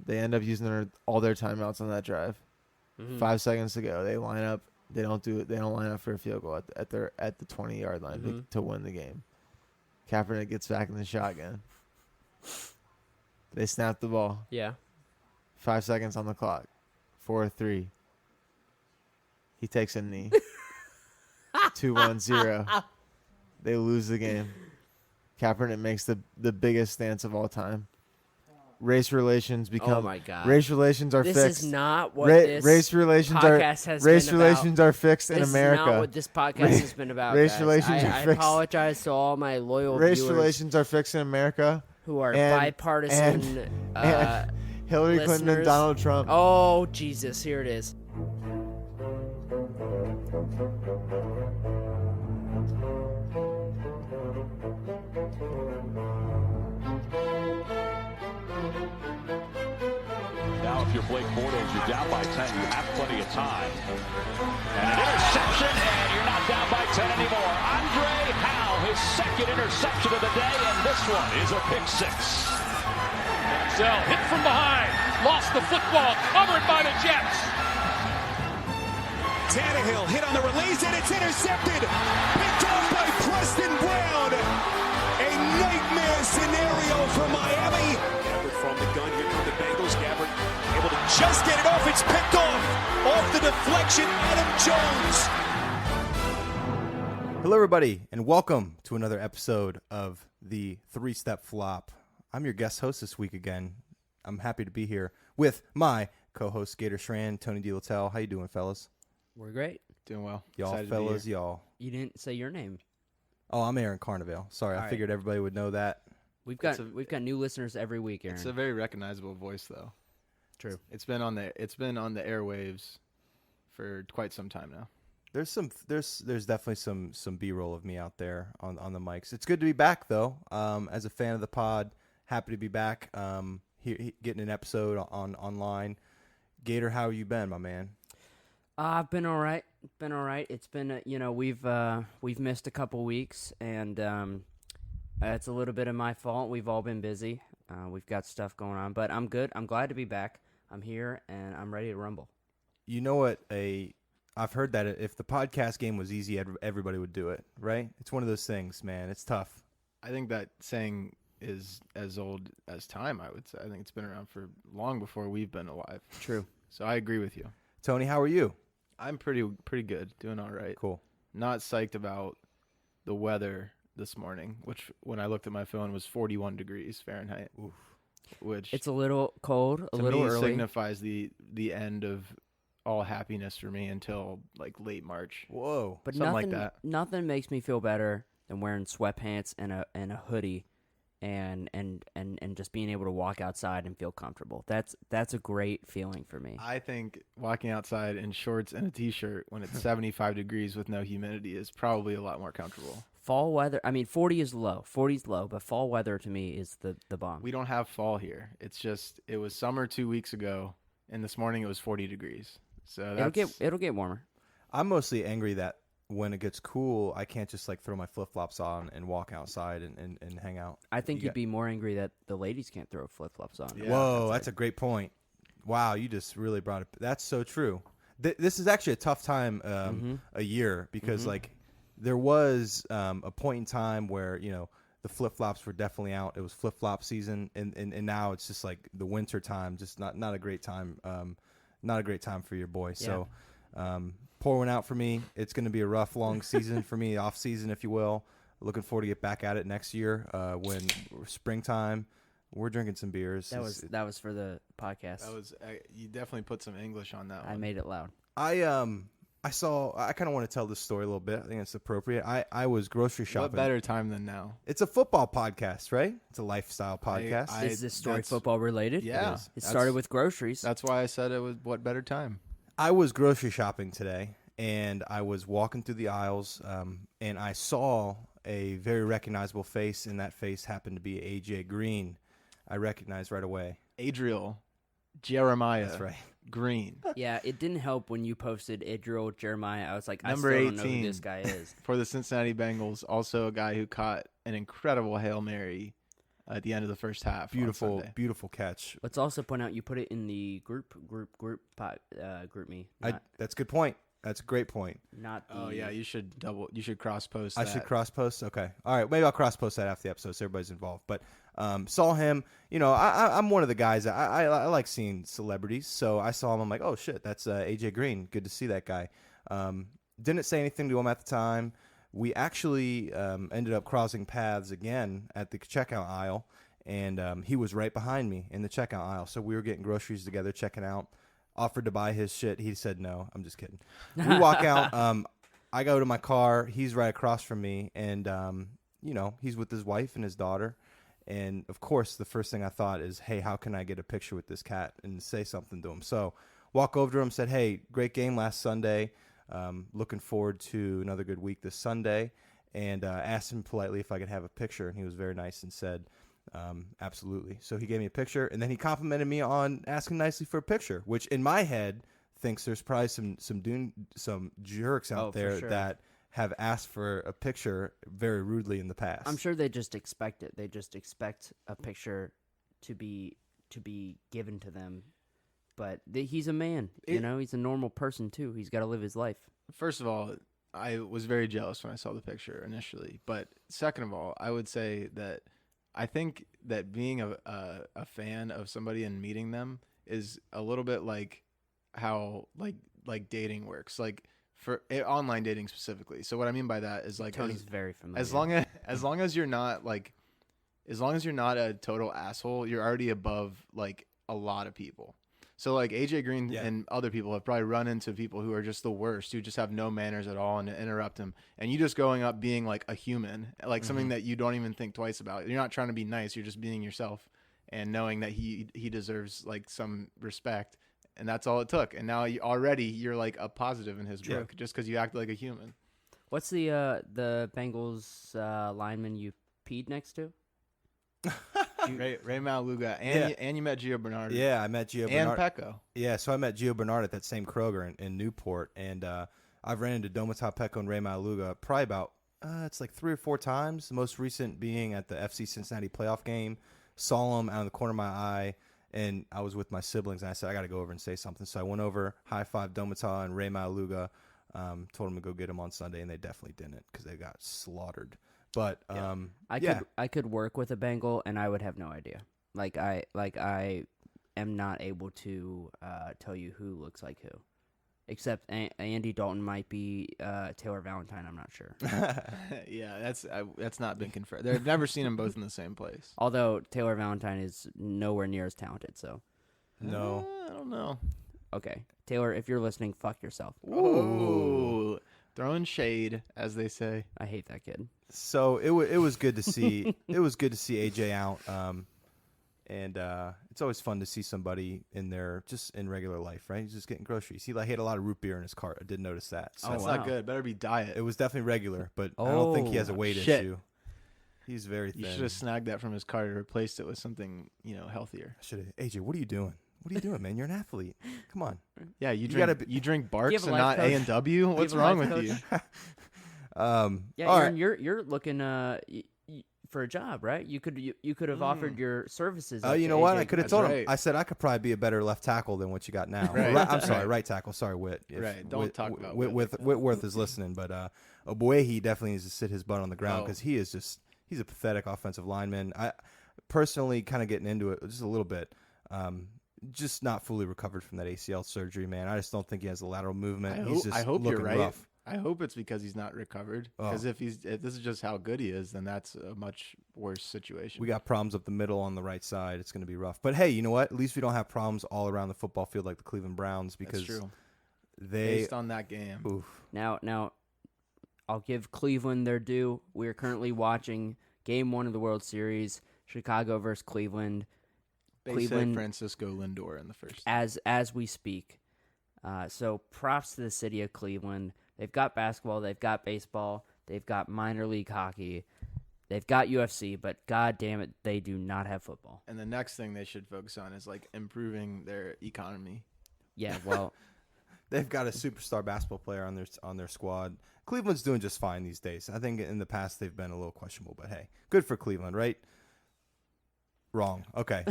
They end up using all their timeouts on that drive. 5 seconds to go, they line up. They don't do it. They don't line up for a field goal at the 20-yard line to win the game. Kaepernick gets back in the shotgun. They snap the ball. Yeah. 5 seconds on the clock. 4-3. He takes a knee. 2-1-0. They lose the game. Kaepernick makes the biggest stance of all time. Race relations become. Oh my God! Race relations are this fixed. This is not what this race relations podcast has race been relations about. are fixed in America. This is not what this podcast has been about. Race guys. relations are I fixed. apologize to all my loyal race viewers relations are fixed in America. Who are and, bipartisan. and Hillary listeners. Clinton and Donald Trump. Oh Jesus! Here it is. Now, if you're Blake Bortles, you're down by 10. You have plenty of time. And an interception, and you're not down by 10 anymore. Andre Howe, his second interception of the day, and this one is a pick six. Manziel hit from behind, lost the football, covered by the Jets. Tannehill hit on the release, and it's intercepted. Picked off by Preston Brown. A nightmare scenario for Miami. Gabbard from the gun. Here come the Bengals. Gabbard able to just get it off. It's picked off the deflection. Adam Jones. Hello, everybody, and welcome to another episode of the Three-Step Flop. I'm your guest host this week again. I'm happy to be here with my co-host Gator Schran, Tony DeLaTelle. How you doing, fellas? We're great. Doing well. Y'all, Excited fellas, y'all. You didn't say your name. Oh, I'm Aaron Carnevale. Sorry, All I right. figured everybody would know that. We've got new listeners every week, Aaron. It's a very recognizable voice, though. True. It's been on the airwaves for quite some time now. There's definitely some B-roll of me out there on the mics. It's good to be back though. As a fan of the pod, happy to be back. Here getting an episode online. Gator, how you been, my man? I've been all right. It's been we've missed a couple weeks, and it's a little bit of my fault. We've all been busy. We've got stuff going on, but I'm good. I'm glad to be back. I'm here, and I'm ready to rumble. You know what? I've heard that if the podcast game was easy, everybody would do it, right? It's one of those things, man. It's tough. I think that saying is as old as time, I would say. I think it's been around for long before we've been alive. True. So I agree with you. Tony, how are you? I'm pretty good, doing all right. Cool. Not psyched about the weather this morning, which when I looked at my phone was 41 degrees Fahrenheit. Oof. It's a little cold, a to little me early. signifies the end of all happiness for me until like late March. Whoa. But something nothing, like that. Nothing makes me feel better than wearing sweatpants and a hoodie, and just being able to walk outside and feel comfortable. That's a great feeling for me. I think walking outside in shorts and a t-shirt when it's 75 degrees with no humidity is probably a lot more comfortable. Fall weather, 40 is low. 40 is low, but fall weather to me is the bomb. We don't have fall here. It was summer 2 weeks ago, and this morning it was 40 degrees. So it'll get warmer. I'm mostly angry that when it gets cool, I can't just like throw my flip-flops on and walk outside and hang out. I think you'd be more angry that the ladies can't throw flip-flops on. Yeah, Whoa, that's a great point. Wow, you just really brought it. That's so true. This is actually a tough time a year because like there was a point in time where, the flip-flops were definitely out. It was flip-flop season, and now it's just like the winter time, just not a great time. Not a great time for your boy. Yeah. So pour one out for me. It's going to be a rough, long season for me, off season, if you will. Looking forward to get back at it next year when springtime. We're drinking some beers. That was for the podcast. You definitely put some English on that one. I made it loud. I kind of want to tell this story a little bit. I think it's appropriate. I was grocery shopping. What better time than now? It's a football podcast, right? It's a lifestyle podcast. Is this story football related? Yeah. It started with groceries. That's why I said it was what better time. I was grocery shopping today, and I was walking through the aisles, and I saw a very recognizable face, and that face happened to be AJ Green. I recognized right away. Adriel Jeremiah. That's right. Green. Yeah, it didn't help when you posted Adriel Jeremiah. I was like, Number I still don't know 18. who this guy is. For the Cincinnati Bengals, also a guy who caught an incredible Hail Mary at the end of the first half. Beautiful, beautiful catch. Let's also point out you put it in the group me. That's a good point. That's a great point. Not the, Oh yeah, you should cross post. I should cross post. Okay, all right. Maybe I'll cross post that after the episode so everybody's involved. But saw him. You know, I'm one of the guys. I like seeing celebrities. So I saw him. I'm like, oh shit, that's AJ Green. Good to see that guy. Didn't say anything to him at the time. We actually ended up crossing paths again at the checkout aisle, and he was right behind me in the checkout aisle. So we were getting groceries together, checking out. Offered to buy his shit. He said no. I'm just kidding. We walk out. I go to my car. He's right across from me, and you know, he's with his wife and his daughter. And of course, the first thing I thought is, hey, how can I get a picture with this cat and say something to him? So walk over to him, said, hey, great game last Sunday. Looking forward to another good week this Sunday, and asked him politely if I could have a picture, and he was very nice and said, absolutely. So he gave me a picture, and then he complimented me on asking nicely for a picture, which in my head thinks there's probably some jerks out there that have asked for a picture very rudely in the past. I'm sure they just expect it. They just expect a picture to be given to them. But he's a man, you know. He's a normal person too. He's got to live his life. First of all, I was very jealous when I saw the picture initially. But second of all, I would say that I think that being a fan of somebody and meeting them is a little bit like how like dating works, like for online dating specifically. So what I mean by that is like Tony's very familiar. As long as you're not a total asshole, you're already above like a lot of people. So like AJ Green and other people have probably run into people who are just the worst, who just have no manners at all and interrupt him. And you just going up being like a human, like something that you don't even think twice about. You're not trying to be nice. You're just being yourself and knowing that he deserves like some respect. And that's all it took. And now you're like a positive in his book just because you act like a human. What's the Bengals lineman you peed next to? Ray Maluga, and you met Gio Bernard. Yeah, I met Gio Bernard. And Pecco. Yeah, so I met Gio Bernard at that same Kroger in Newport, and I've ran into Domata Pecco and Ray Maluga probably about it's like 3 or 4 times. The most recent being at the FC Cincinnati playoff game. Saw him out of the corner of my eye, and I was with my siblings, and I said I got to go over and say something. So I went over, high five Domata and Ray Maluga, told them to go get him on Sunday, and they definitely didn't because they got slaughtered. But I could work with a Bengal and I would have no idea. I am not able to tell you who looks like who, except Andy Dalton might be Taylor Valentine. I'm not sure. Yeah, that's not been confirmed. They've never seen them both in the same place. Although Taylor Valentine is nowhere near as talented. So no, I don't know. Okay, Taylor, if you're listening, fuck yourself. Ooh. Throwing shade, as they say. I hate that kid. So it was good to see. It was good to see AJ out, and it's always fun to see somebody in there just in regular life, right? He's just getting groceries. He had a lot of root beer in his cart. I did notice that. So that's not good. Better be diet. It was definitely regular, but I don't think he has a weight issue. He's very thin. You should have snagged that from his cart and replaced it with something healthier. Should have. AJ, what are you doing? What are you doing, man? You're an athlete. Come on. Yeah, you drink Barks and not A&W? What's wrong with you? Aaron, you're looking for a job, right? You could have offered your services. Oh, you know what? I could have told him. I said I could probably be a better left tackle than what you got now. Right. I'm sorry, right tackle. Sorry, Whit. Don't talk about Whitworth is listening, but Obuehi definitely needs to sit his butt on the ground because he's a pathetic offensive lineman. I personally kind of getting into it just a little bit. Just not fully recovered from that ACL surgery, man. I just don't think he has the lateral movement. I hope you're right. Rough. I hope it's because he's not recovered. Because if this is just how good he is, then that's a much worse situation. We got problems up the middle on the right side. It's going to be rough. But hey, you know what? At least we don't have problems all around the football field like the Cleveland Browns because that's true. Based on that game. Oof. Now, I'll give Cleveland their due. We are currently watching Game 1 of the World Series, Chicago versus Cleveland. Cleveland, Francisco Lindor in the first. As we speak. So props to the city of Cleveland. They've got basketball, they've got baseball, they've got minor league hockey, they've got UFC, but god damn it, they do not have football. And the next thing they should focus on is like improving their economy. Yeah, well, they've got a superstar basketball player on their squad. Cleveland's doing just fine these days. I think in the past they've been a little questionable, but hey, good for Cleveland, right? Wrong. Okay.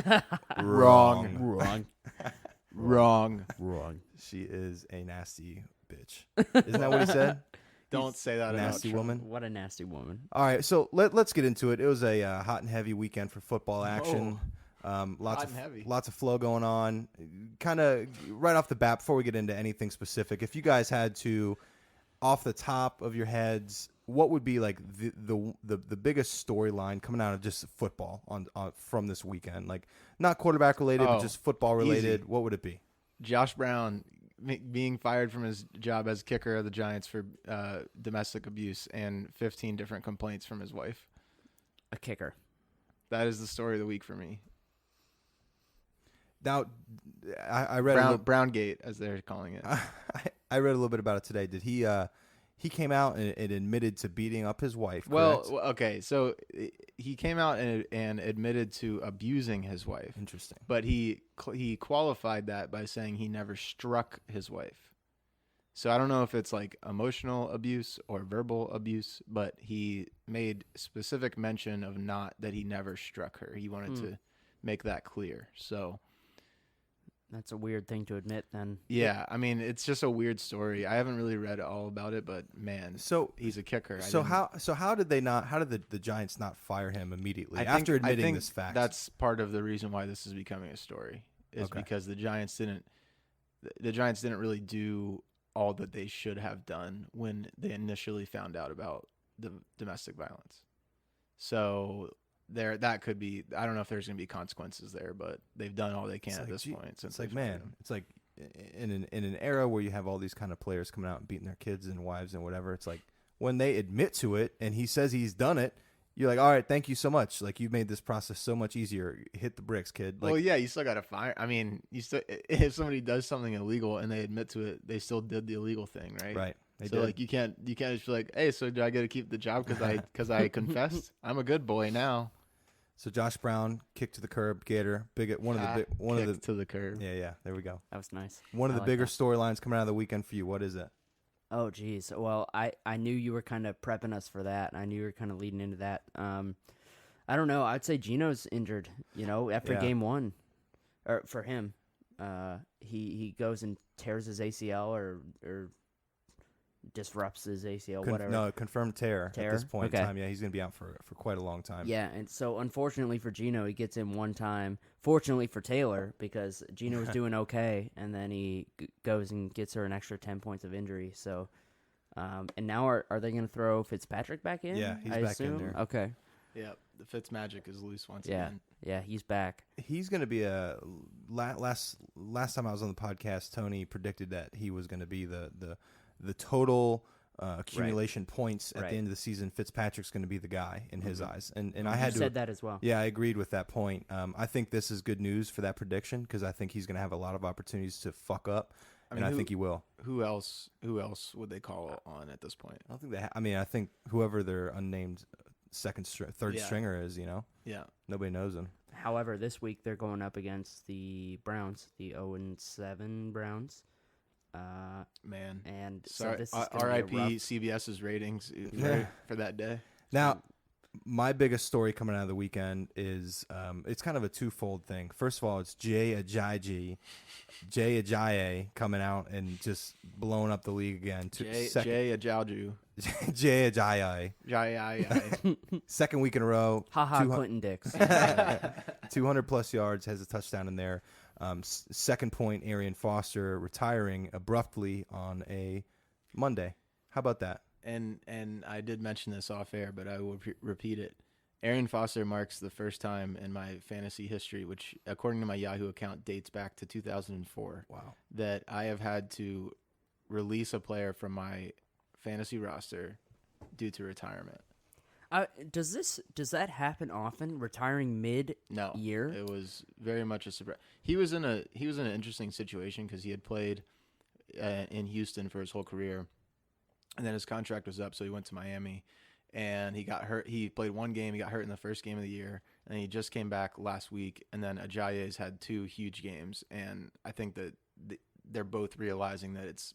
Wrong. She is a nasty bitch. Isn't that what he said? Don't say that. Nasty woman. What a nasty woman. All right, so let's get into it. It was a hot and heavy weekend for football action. Lots of flow going on. Kind of right off the bat, before we get into anything specific, if you guys had to, off the top of your heads, what would be like the biggest storyline coming out of just football on from this weekend? Like not quarterback related, but just football related. Easy. What would it be? Josh Brown being fired from his job as kicker of the Giants for domestic abuse and 15 different complaints from his wife. A kicker. That is the story of the week for me. Now, I read Browngate, as they're calling it. I read a little bit about it today. Did he came out and admitted to beating up his wife? Well, correct? okay, so he came out and admitted to abusing his wife. Interesting. But he qualified that by saying he never struck his wife. So I don't know if it's like emotional abuse or verbal abuse, but he made specific mention of that he never struck her. He wanted to make that clear. So that's a weird thing to admit then. Yeah, I mean, it's just a weird story. I haven't really read all about it, but man, so he's a kicker. How did the Giants not fire him immediately after admitting this fact? That's part of the reason why this is becoming a story because the Giants didn't really do all that they should have done when they initially found out about the domestic violence. So that could be, I don't know if there's going to be consequences there, but they've done all they can at this point. It's like, man, it's like in an era where you have all these kind of players coming out and beating their kids and wives and whatever. It's like when they admit to it and he says he's done it, you're like, all right, thank you so much. Like you made this process so much easier. Hit the bricks, kid. Like, well, yeah, you still got to fire. I mean, if somebody does something illegal and they admit to it, they still did the illegal thing, right? Right. So like you can't just be like, hey, so do I get to keep the job because I confessed? I'm a good boy now. So Josh Brown kicked to the curb, Gator, one of the to the curb. Yeah, there we go. That was nice. One of the bigger storylines coming out of the weekend for you. What is it? Oh, geez. Well, I knew you were kind of prepping us for that. I knew you were kind of leading into that. I don't know. I'd say Geno's injured. After game one, or for him, he goes and tears his ACL or disrupts his ACL, whatever. No, confirmed tear at this point in time. Yeah, he's going to be out for quite a long time. Yeah, and so unfortunately for Geno, he gets in one time. Fortunately for Taylor, because Geno was doing okay, and then he goes and gets her an extra 10 points of injury. So, and now are they going to throw Fitzpatrick back in? Yeah, he's I back assume? in there. Okay. Yeah, the Fitzmagic is loose once again. Yeah, he's back. He's going to be last time I was on the podcast, Tony predicted that he was going to be the total accumulation points at the end of the season. Fitzpatrick's going to be the guy in his eyes, and I had said that as well. Yeah, I agreed with that point. I think this is good news for that prediction because I think he's going to have a lot of opportunities to fuck up, I think he will. Who else would they call on at this point? I don't think I think whoever their unnamed third stringer is, Yeah, nobody knows him. However, this week they're going up against the Browns, the 0-7 Browns. Man, and sorry, so this is RIP CBS's ratings for that day. Now, my biggest story coming out of the weekend is it's kind of a twofold thing. First of all, it's Jay Ajayi coming out and just blowing up the league again. Jay Ajayi. Jay Ajayi. Second week in a row. Clinton Dix. 200 plus yards, has a touchdown in there. Second point, Arian Foster retiring abruptly on a Monday. How about that? And I did mention this off air, but I will repeat it. Arian Foster marks the first time in my fantasy history, which according to my Yahoo account dates back to 2004. Wow. That I have had to release a player from my fantasy roster due to retirement. Does that happen often? Retiring mid-year? No, it was very much a surprise. He was in an interesting situation because he had played in Houston for his whole career, and then his contract was up, so he went to Miami, and he got hurt. He played one game, he got hurt in the first game of the year, and he just came back last week. And then Ajayi's had 2 huge games, and I think that they're both realizing that it's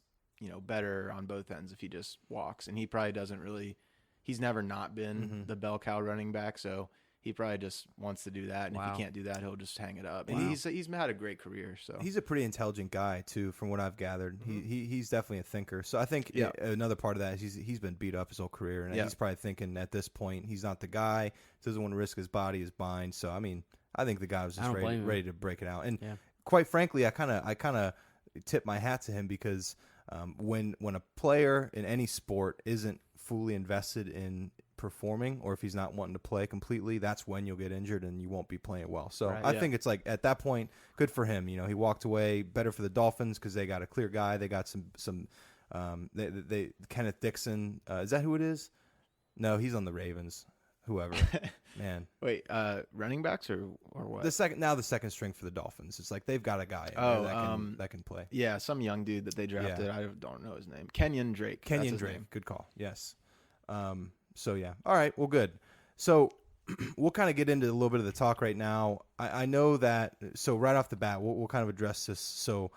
better on both ends if he just walks, and he probably doesn't really. He's never not been the bell cow running back, so he probably just wants to do that, and if he can't do that, he'll just hang it up. And he's had a great career. So he's a pretty intelligent guy too, from what I've gathered. He's definitely a thinker. So I think another part of that is he's been beat up his whole career, and he's probably thinking at this point he's not the guy. Doesn't want to risk his body, his bind. So I mean, I think the guy was just ready to break it out. And quite frankly, I kind of tip my hat to him because when a player in any sport isn't fully invested in performing, or if he's not wanting to play completely, that's when you'll get injured and you won't be playing well. So I think it's like at that point, good for him. You know, he walked away. Better for the Dolphins because they got a clear guy. They got some they Kenneth Dixon. Is that who it is? No, he's on the Ravens. Whoever, man. Wait, running backs or what? The second string for the Dolphins. It's like they've got a guy that can play. Yeah, some young dude that they drafted. I don't know his name. Kenyon Drake. Kenyon Drake. Good call. Yes. So yeah. All right. Well, good. So we'll kind of get into a little bit of the talk right now. I know that. So right off the bat, we'll kind of address this. So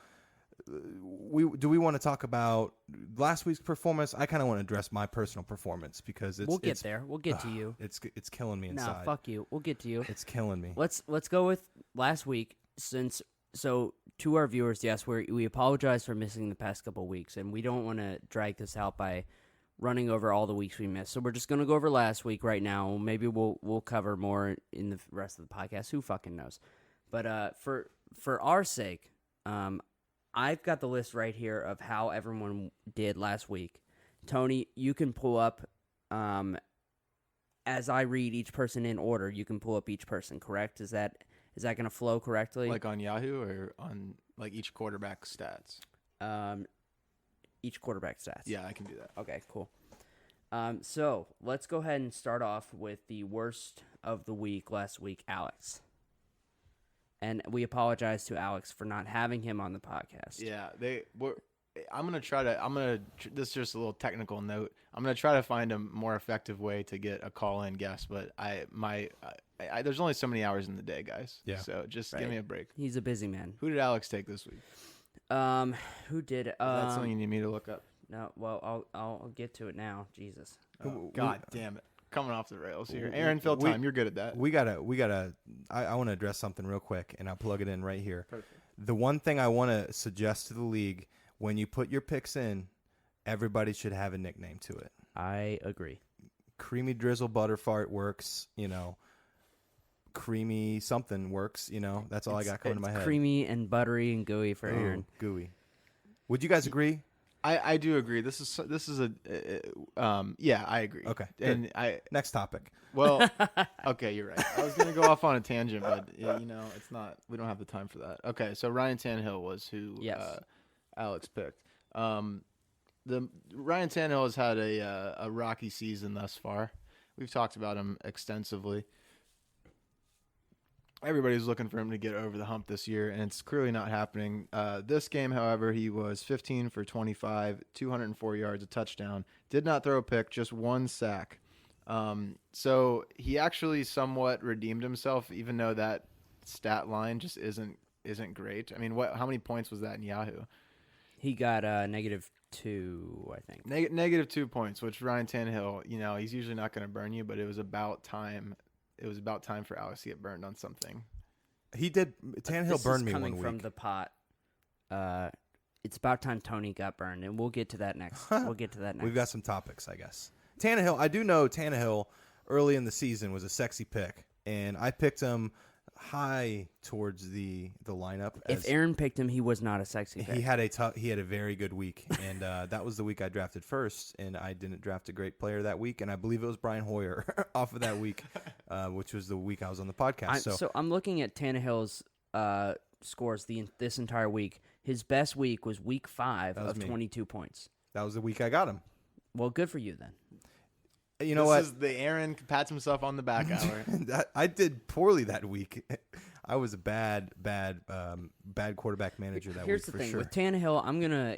we want to talk about last week's performance. I kind of want to address my personal performance because we'll get there. We'll get to you. It's killing me inside. No, fuck you. We'll get to you. It's killing me. Let's go with last week. So to our viewers, yes, we apologize for missing the past couple of weeks, and we don't want to drag this out by running over all the weeks we missed. So we're just going to go over last week right now. Maybe we'll cover more in the rest of the podcast. Who fucking knows? But for our sake, I've got the list right here of how everyone did last week. Tony, you can pull up, as I read each person in order, you can pull up each person, correct? Is that going to flow correctly? Like on Yahoo or on like each quarterback stats? Each quarterback stats. Yeah, I can do that. Okay, cool. So let's go ahead and start off with the worst of the week last week, Alex. And we apologize to Alex for not having him on the podcast. Yeah, this is just a little technical note. I'm going to try to find a more effective way to get a call-in guest, but there's only so many hours in the day, guys. Yeah. So just give me a break. He's a busy man. Who did Alex take this week? Who did? Is that something you need me to look up? No, well, I'll get to it now. Jesus. Oh, God damn it. Coming off the rails here. Aaron, fill time. You're good at that. We gotta. I want to address something real quick, and I'll plug it in right here. Perfect. The one thing I want to suggest to the league, when you put your picks in, everybody should have a nickname to it. I agree. Creamy drizzle butterfart works. You know, creamy something works. You know, that's all I got coming to my head. Creamy and buttery and gooey for Aaron. Gooey. Would you guys agree? I do agree. This is a yeah, I agree. Okay. And good. Next topic. Well, okay, you're right. I was going to go off on a tangent, but it's not. We don't have the time for that. Okay, so Ryan Tannehill was who Alex picked. The Ryan Tannehill has had a rocky season thus far. We've talked about him extensively. Everybody's looking for him to get over the hump this year, and it's clearly not happening. This game, however, he was 15 for 25, 204 yards, a touchdown. Did not throw a pick, just one sack. So he actually somewhat redeemed himself, even though that stat line just isn't great. I mean, how many points was that in Yahoo? He got -2, I think. Negative 2 points, which Ryan Tannehill, he's usually not going to burn you, but it was about time. It was about time for Alex to get burned on something. He did. Tannehill burned me 1 week. Coming from the pot. It's about time Tony got burned, and we'll get to that next. We've got some topics, I guess. Tannehill, I do know Tannehill early in the season was a sexy pick, and I picked him high towards the lineup. If Aaron picked him, he was not a sexy pick. He had a very good week, and that was the week I drafted first, and I didn't draft a great player that week, and I believe it was Brian Hoyer off of that week, which was the week I was on the podcast. So I'm looking at Tannehill's scores this entire week. His best week was week 5 of 22 points. That was the week I got him. Well, good for you then. You know what? This is the Aaron pats himself on the back hour. I did poorly that week. I was a bad quarterback manager that Here's week the thing. sure. With Tannehill,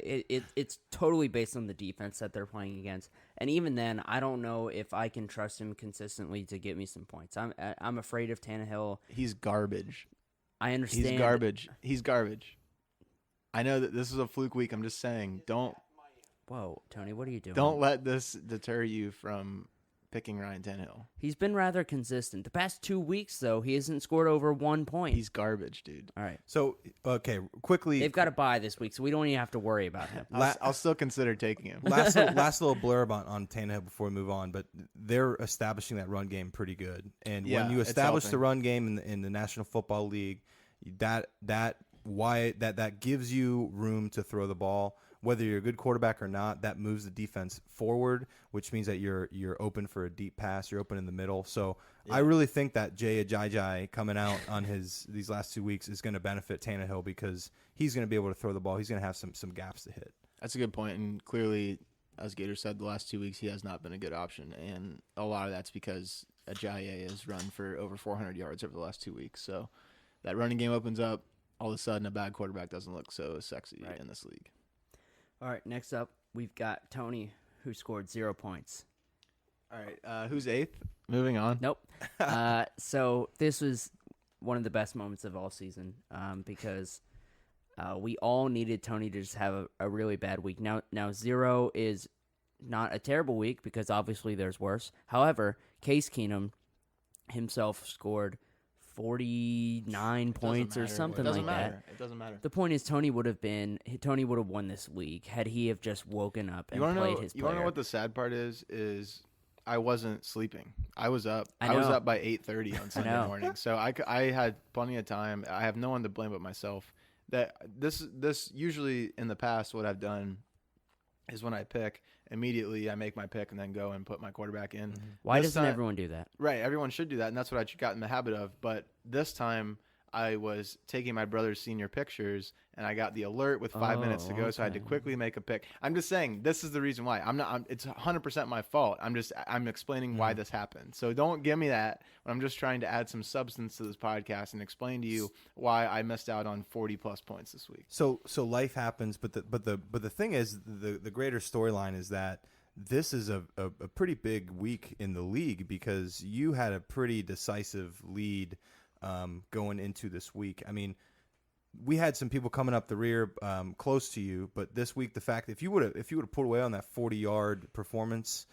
it's totally based on the defense that they're playing against, and even then, I don't know if I can trust him consistently to get me some points. I'm afraid of Tannehill. He's garbage. I understand. He's garbage. I know that this is a fluke week. I'm just saying, don't. Whoa, Tony, what are you doing? Don't let this deter you from picking Ryan Tannehill. He's been rather consistent. The past 2 weeks, though, he hasn't scored over 1 point. He's garbage, dude. All right. So, okay, quickly. They've got to bye this week, so we don't even have to worry about him. I'll still consider taking him. last little blurb on Tannehill before we move on, but they're establishing that run game pretty good. And when you establish the run game in the National Football League, that gives you room to throw the ball. Whether you're a good quarterback or not, that moves the defense forward, which means that you're open for a deep pass. You're open in the middle. So I really think that Jay Ajayi coming out on these last 2 weeks is going to benefit Tannehill because he's going to be able to throw the ball. He's going to have some gaps to hit. That's a good point, and clearly, as Gator said, the last 2 weeks he has not been a good option, and a lot of that's because Ajayi has run for over 400 yards over the last 2 weeks. So that running game opens up. All of a sudden, a bad quarterback doesn't look so sexy in this league. All right, next up, we've got Tony, who scored 0 points. All right, who's 8th? Moving on. Nope. So this was one of the best moments of all season because we all needed Tony to just have a really bad week. Now 0 is not a terrible week because obviously there's worse. However, Case Keenum himself scored 49 points or something like that. It doesn't matter. The point is Tony would have won this week had he have just woken up and played his player. You want to know what the sad part is I wasn't sleeping. I was up. I was up by 8:30 on Sunday know. morning. So I had plenty of time. I have no one to blame but myself. That this usually in the past what I've done is when I pick, immediately I make my pick and then go and put my quarterback in. Mm-hmm. Why doesn't everyone do that? Right, everyone should do that, and that's what I got in the habit of. But this time I was taking my brother's senior pictures, and I got the alert with 5 minutes to go, so I had to quickly make a pick. I'm just saying this is the reason why. It's 100% my fault. I'm explaining why this happened. So don't give me that when I'm just trying to add some substance to this podcast and explain to you why I missed out on 40+ points this week. So life happens, but the thing is, the greater storyline is that this is a pretty big week in the league because you had a pretty decisive lead going into this week. I mean, we had some people coming up the rear close to you, but this week the fact that if you would have pulled away on that 40-yard performance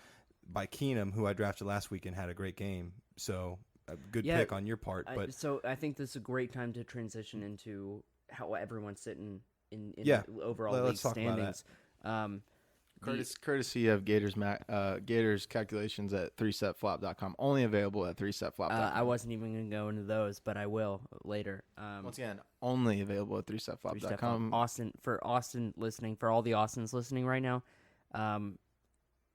by Keenum, who I drafted last week and had a great game, so a good pick on your part. But so I think this is a great time to transition into how everyone's sitting in the overall league standings. Courtesy of Gators calculations at 3setflop.com. Only available at 3setflop.com. I wasn't even going to go into those, but I will later. Once again, only available at 3setflop.com. For Austin listening, for all the Austins listening right now,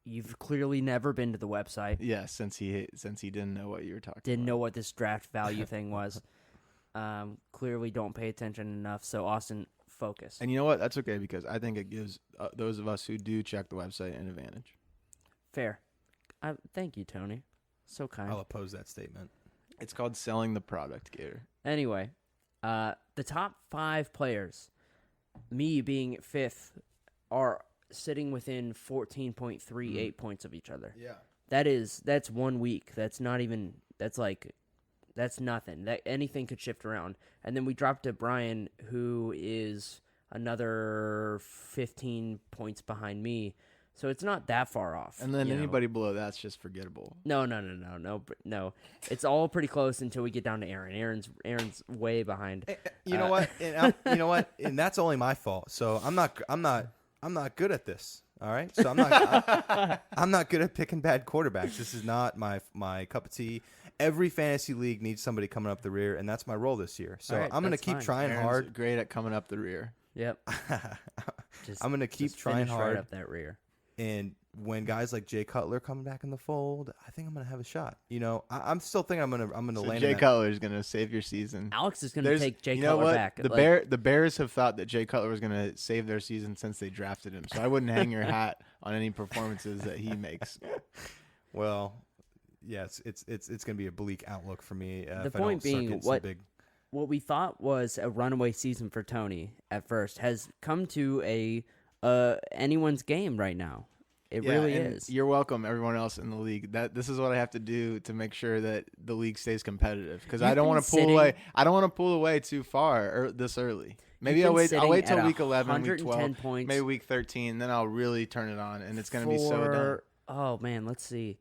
you've clearly never been to the website. Yeah, since he didn't know what you were talking about. Didn't know what this draft value thing was. Clearly don't pay attention enough. So Austin, focus. And you know what? That's okay because I think it gives those of us who do check the website an advantage. Fair. Thank you, Tony. So kind. I'll oppose that statement. It's called selling the product, Gator. Anyway, the top 5 players, me being 5th, are sitting within 14.38 points of each other. Yeah. That's 1 week. That's nothing. Anything could shift around. And then we dropped to Brian, who is another 15 points behind me. So it's not that far off. And then anybody below that's just forgettable. No. It's all pretty close until we get down to Aaron. Aaron's way behind. You know what? You know what? And that's only my fault. So I'm not good at this. All right. So I'm not good at picking bad quarterbacks. This is not my cup of tea. Every fantasy league needs somebody coming up the rear, and that's my role this year. So I'm going to keep trying Aaron's hard. Great at coming up the rear. Yep. I'm going to keep trying hard right up that rear. And when guys like Jay Cutler come back in the fold, I think I'm going to have a shot. You know, I'm still thinking I'm going to land. Jay Cutler is going to save your season. Alex is going to take Jay Cutler back. The Bears have thought that Jay Cutler was going to save their season since they drafted him. So I wouldn't hang your hat on any performances that he makes. Well, yeah, it's going to be a bleak outlook for me. The point being, what we thought was a runaway season for Tony at first has come to anyone's game right now. It really is. You're welcome, everyone else in the league. This is what I have to do to make sure that the league stays competitive because I don't want to pull away. I don't want to pull away too far this early. Maybe I'll wait till week 11, week 12, points maybe week 13, then I'll really turn it on, and it's going to be so done. Oh man, let's see.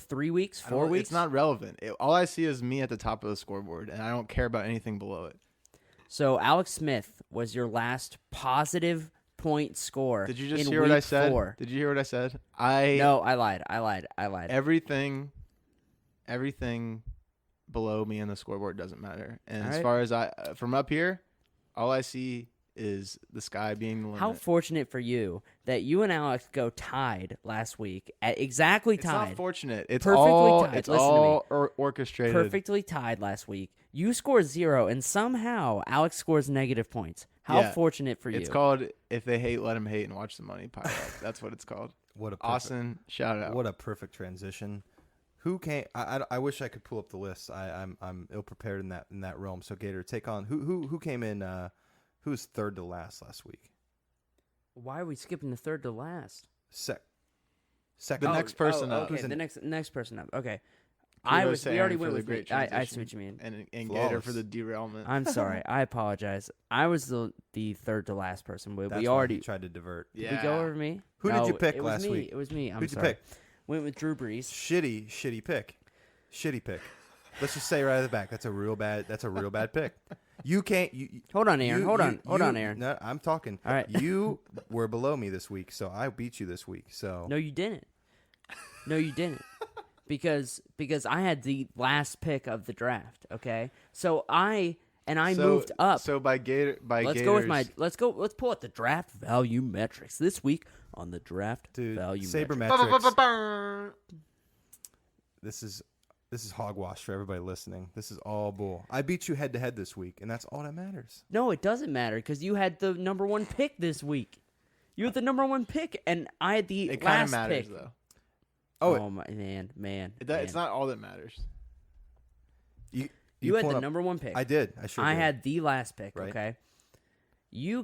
3 weeks, 4 weeks? It's not relevant. All I see is me at the top of the scoreboard, and I don't care about anything below it. So Alex Smith was your last positive point score. Did you just in hear what I week said? 4. Did you hear what I said? No, I lied. Everything below me in the scoreboard doesn't matter. And All as right. far as from up here, all I see is the sky being the limit. How fortunate for you that you and Alex go tied last week at exactly It's tied. not fortunate. It's Perfectly all tied. it's Listen to me. all orchestrated. Perfectly tied last week. You score 0, and somehow Alex scores negative points. How Yeah. fortunate for you. It's called If They Hate, Let Them Hate, and Watch the Money pile up. That's what it's called. What a perfect, Austin, shout out. What a perfect transition. Who came? I wish I could pull up the list. I'm ill prepared in that realm. So Gator, take on who came in. Who was third to last week? Why are we skipping the third to last? Second. The next person up. Okay, the next person up. Okay. Kudos to We Aaron already for went the with great me. I transition. see what you mean. And Gator Flawless. for the derailment. I'm sorry. I apologize. I was the third to last person. That's We why already he tried to divert. Did we go over me? Who did No, you pick it was last me. week? It was me. I'm Who'd you sorry. pick? Went with Drew Brees. Shitty pick. Let's just say right at the back, that's a real bad pick. You can't. Hold on, Aaron. Hold on, Aaron. No, I'm talking. All right. You were below me this week, so I beat you this week. So No, you didn't. Because I had the last pick of the draft. Okay, so I moved up. So by Gator, Let's Let's pull out the draft value metrics this week on the draft value Saber metrics. metrics. This is hogwash for everybody listening. This is all bull. I beat you head to head this week, and that's all that matters. No, it doesn't matter because you had the number 1 pick this week. You had the number 1 pick, and I had the it kind last of matters pick. though. Oh my man! It's not all that matters. You had the number 1 pick. I did. I sure did. I had the last pick. Right. Okay. You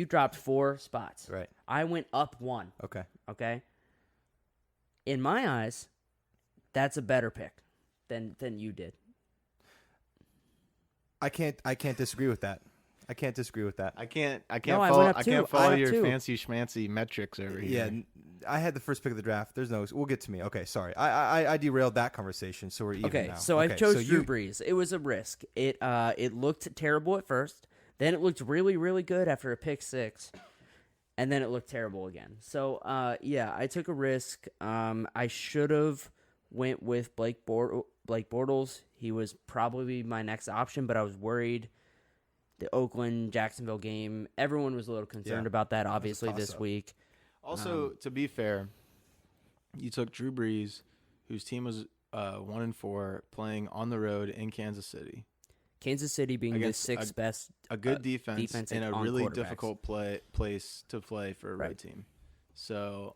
dropped 4 spots. Right. I went up 1. Okay. Okay. In my eyes, that's a better pick than you did. I can't disagree with that. I can't No, I went up two. follow I have your two. fancy schmancy metrics over Yeah, here. I had the first pick of the draft. We'll get to me. Okay, sorry. I derailed that conversation, so we're even Okay, now. so I chose Drew Brees. It was a risk. It looked terrible at first. Then it looked really, really good after a pick 6. And then it looked terrible again. So, I took a risk. I should have went with Blake Bortles. He was probably my next option, but I was worried. The Oakland-Jacksonville game, everyone was a little concerned about that, obviously, this week. Also, to be fair, you took Drew Brees, whose team was 1-4, playing on the road in Kansas City. Kansas City being the 6th best a good defense in a on really quarterbacks. difficult place to play for a road team. So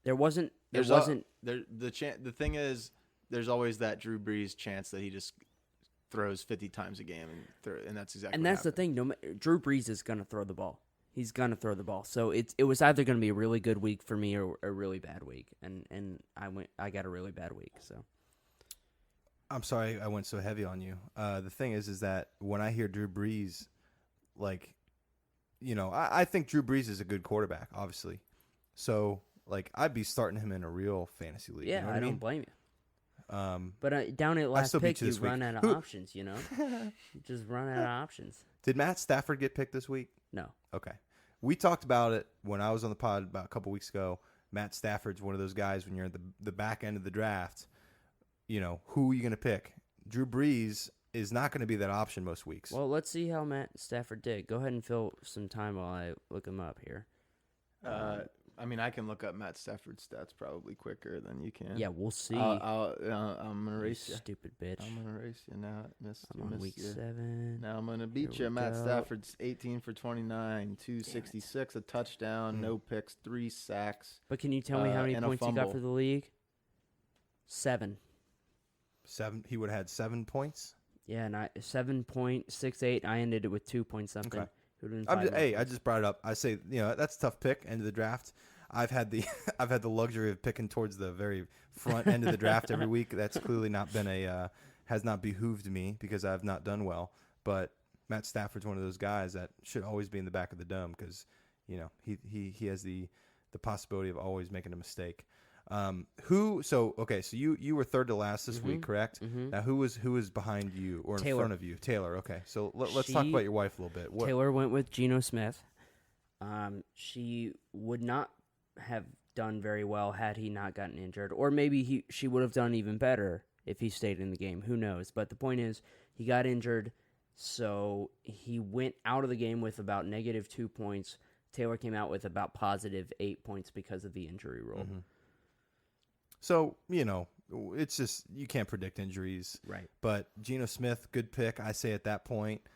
there wasn't. The thing is, there's always that Drew Brees chance that he just throws 50 times a game, and that's exactly. And that's the thing. Drew Brees is going to throw the ball. He's going to throw the ball. So it was either going to be a really good week for me or a really bad week, and I got a really bad week. So I'm sorry I went so heavy on you. The thing is that when I hear Drew Brees, I think Drew Brees is a good quarterback, obviously. So I'd be starting him in a real fantasy league. Yeah, you know what I don't mean? blame you. But down at last still pick, beat you you this week. run out of options. You just run out of options. Did Matt Stafford get picked this week? No. Okay. We talked about it when I was on the pod about a couple weeks ago. Matt Stafford's one of those guys when you're at the back end of the draft, who are you going to pick? Drew Brees is not going to be that option most weeks. Well, let's see how Matt Stafford did. Go ahead and fill some time while I look him up here. I can look up Matt Stafford's stats probably quicker than you can. Yeah, we'll see. I'm gonna race you. Stupid bitch. I'm gonna race you now. I'm on week 7. Now I'm gonna beat Here you. we Matt go. Stafford's 18 for 29, 266, a touchdown, no picks, 3 sacks. But can you tell me how many and a points he got fumble. for the league? 7. 7. He would have had 7 points. Yeah, and 7.68. I ended it with 2 point something. Okay. It would've been 5 I just brought it up. I say, that's a tough pick end of the draft. I've had the luxury of picking towards the very front end of the draft every week. That's clearly not been has not behooved me because I've not done well. But Matt Stafford's one of those guys that should always be in the back of the dome because he has the possibility of always making a mistake. So you were third to last this week, correct? Now who was behind you or in front of you? Taylor. Okay, so let's talk about your wife a little bit. Taylor went with Geno Smith. She would not have done very well had he not gotten injured, or maybe she would have done even better if he stayed in the game. Who knows? But the point is, he got injured, so he went out of the game with about -2 points. Taylor came out with about +8 points because of the injury rule. So, it's just you can't predict injuries. Right. But Geno Smith, good pick. I say at that point,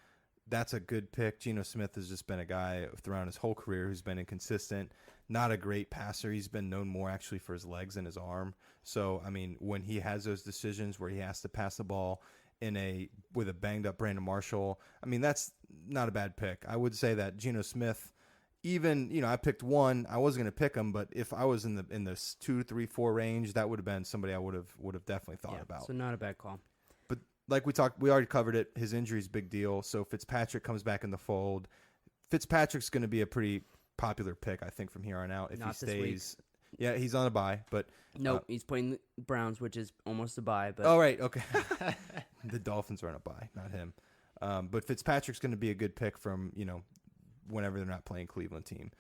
that's a good pick. Geno Smith has just been a guy throughout his whole career who's been inconsistent, not a great passer. He's been known more actually for his legs and his arm. So, I mean, when he has those decisions where he has to pass the ball with a banged-up Brandon Marshall, I mean, that's not a bad pick. I would say that Geno Smith, even, I picked one. I wasn't going to pick him, but if I was in the 2, 3, 4 range, that would have been somebody I would have definitely thought about. So not a bad call. But like we already covered it. His injury's a big deal. So Fitzpatrick comes back in the fold. Fitzpatrick's going to be a pretty popular pick, I think, from here on out if Not he stays. this week. Yeah, he's on a bye, but Nope, he's playing the Browns, which is almost a bye. But oh right, okay. The Dolphins are on a bye, not him. But Fitzpatrick's going to be a good pick from whenever they're not playing Cleveland team.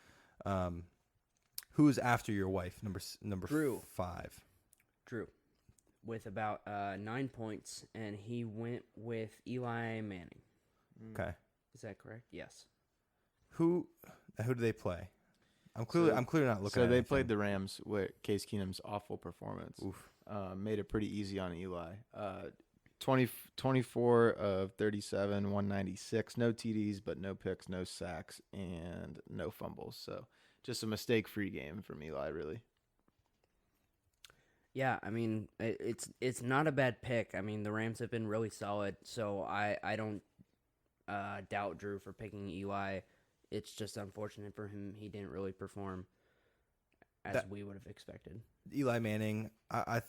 Who's after your wife? Number Drew. 5. Drew, with about 9 points, and he went with Eli Manning. Okay. Is that correct? Yes. Who do they play? I'm clearly not looking. So at they anything. played the Rams with Case Keenum's awful performance. Oof. Made it pretty easy on Eli. 24 of 37, 196. No TDs, but no picks, no sacks, and no fumbles. So just a mistake-free game from Eli, really. Yeah, I mean, it's not a bad pick. I mean, the Rams have been really solid, so I don't doubt Drew for picking Eli. It's just unfortunate for him he didn't really perform as we would have expected. Eli Manning, I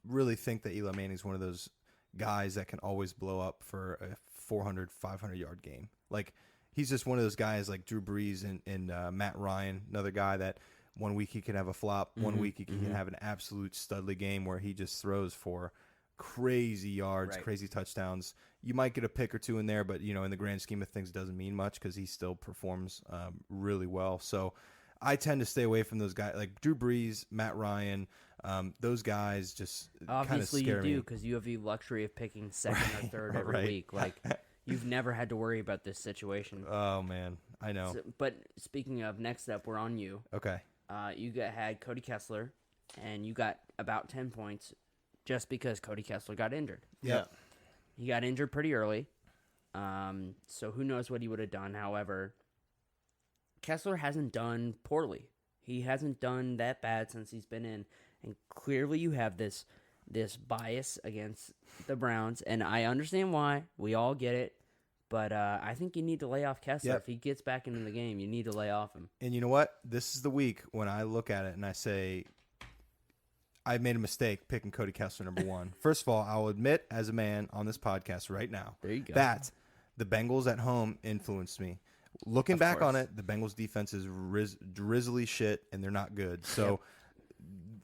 really think that Eli Manning is one of those guys that can always blow up for a 400, 500-yard game. Like, he's just one of those guys like Drew Brees and Matt Ryan, another guy that one week he can have a flop, one week he can have an absolute studly game where he just throws for crazy yards, crazy touchdowns. You might get a pick or two in there, but in the grand scheme of things, it doesn't mean much because he still performs really well. So I tend to stay away from those guys like Drew Brees, Matt Ryan. Those guys just obviously kind of scare you do me. because you have the luxury of picking second or third every week. Like you've never had to worry about this situation. Oh man, I know. So, but speaking of, next up, we're on you. Okay. You had Cody Kessler, and you got about 10 points just because Cody Kessler got injured. Yeah. He got injured pretty early, so who knows what he would have done. However, Kessler hasn't done poorly. He hasn't done that bad since he's been in, and clearly you have this bias against the Browns, and I understand why. We all get it. But I think you need to lay off Kessler. Yep. If he gets back into the game, you need to lay off him. And you know what? This is the week when I look at it and I say, I made a mistake picking Cody Kessler number 1. First of all, I'll admit as a man on this podcast right now there you go. that the Bengals at home influenced me. Looking back on it, the Bengals defense is drizzly shit and they're not good. So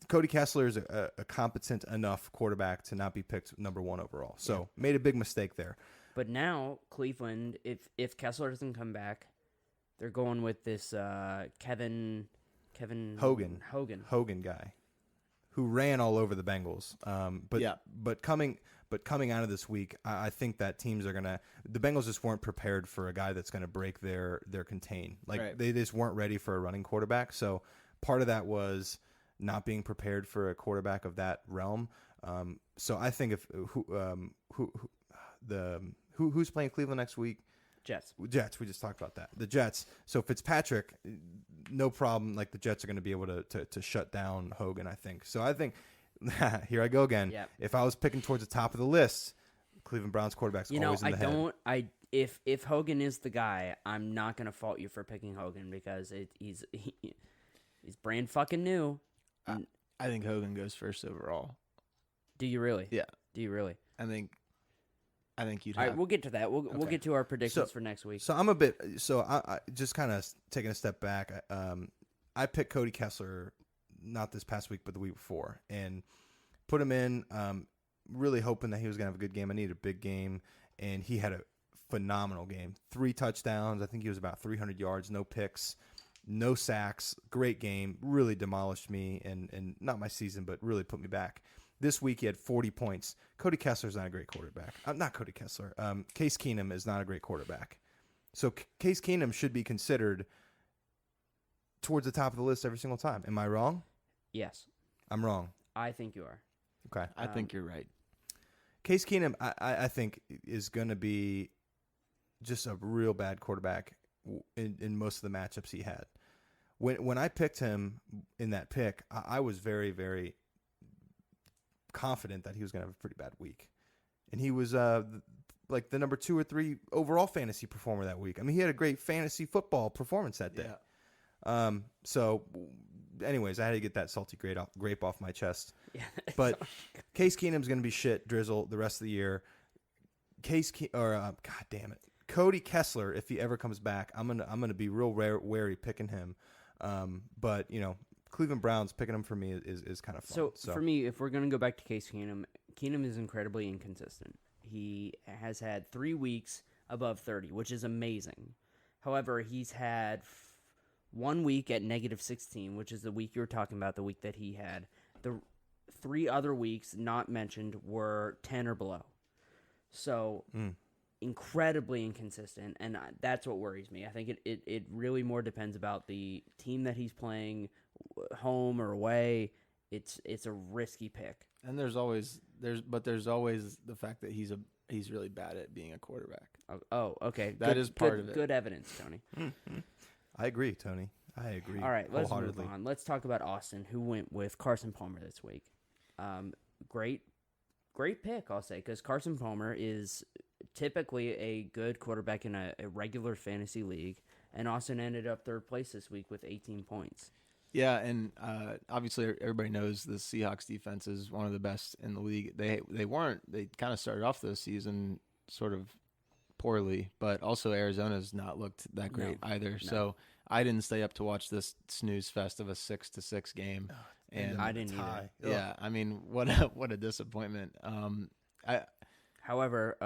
Cody Kessler is a competent enough quarterback to not be picked number 1 overall. So made a big mistake there. But now Cleveland, if Kessler doesn't come back, they're going with this Kevin Hogan guy, who ran all over the Bengals. But coming out of this week, I think that teams are the Bengals just weren't prepared for a guy that's gonna break their contain. They just weren't ready for a running quarterback. So part of that was not being prepared for a quarterback of that realm. So I think who's playing Cleveland next week? Jets. We just talked about that. The Jets. So Fitzpatrick, no problem. Like the Jets are going to be able to shut down Hogan, I think. So I think here I go again. Yep. If I was picking towards the top of the list, Cleveland Browns quarterback's always in the head. If Hogan is the guy, I'm not going to fault you for picking Hogan because he's brand fucking new. I think Hogan goes first overall. Do you really? Yeah. Do you really? I think you'd All have. right, we'll get to that. We'll get to our predictions for next week. So I'm a bit. So I just kind of taking a step back. I picked Cody Kessler not this past week, but the week before, and put him in, really hoping that he was going to have a good game. I needed a big game, and he had a phenomenal game. 3 touchdowns. I think he was about 300 yards, no picks, no sacks. Great game. Really demolished me, and not my season, but really put me back. This week he had 40 points. Cody Kessler's not a great quarterback. Not Cody Kessler. Case Keenum is not a great quarterback. So Case Keenum should be considered towards the top of the list every single time. Am I wrong? Yes. I'm wrong. I think you are. Okay. I think you're right. Case Keenum, I think, is going to be just a real bad quarterback in most of the matchups he had. When I picked him in that pick, I was very, very confident that he was going to have a pretty bad week. And he was like the number 2 or 3 overall fantasy performer that week. I mean, he had a great fantasy football performance that day. Yeah. So anyways, I had to get that salty grape off my chest. Yeah. But Case Keenum's going to be shit drizzle the rest of the year. God damn it. Cody Kessler, if he ever comes back, I'm gonna be real wary picking him. But Cleveland Browns picking him for me is kind of fun. So for me, if we're going to go back to Case Keenum, Keenum is incredibly inconsistent. He has had 3 weeks above 30, which is amazing. However, he's had 1 week at -16, which is the week you were talking about, the week that he had. The 3 other weeks not mentioned were 10 or below. So incredibly inconsistent, and that's what worries me. I think it really more depends about the team that he's playing, home or away. It's a risky pick. And there's always the fact that he's really bad at being a quarterback. Oh, okay. That is part of it. Good evidence, Tony. I agree, Tony. I agree. All right, let's move wholeheartedly. on. Let's talk about Austin, who went with Carson Palmer this week. Great pick, I'll say, because Carson Palmer is typically a good quarterback in a regular fantasy league, and Austin ended up 3rd place this week with 18 points. Yeah, and obviously everybody knows the Seahawks defense is one of the best in the league. They kind of started off the season sort of poorly, but also Arizona's not looked that great either. No. So I didn't stay up to watch this snooze fest of a 6-6 game. And I didn't either. Yeah, I mean, what a disappointment. However,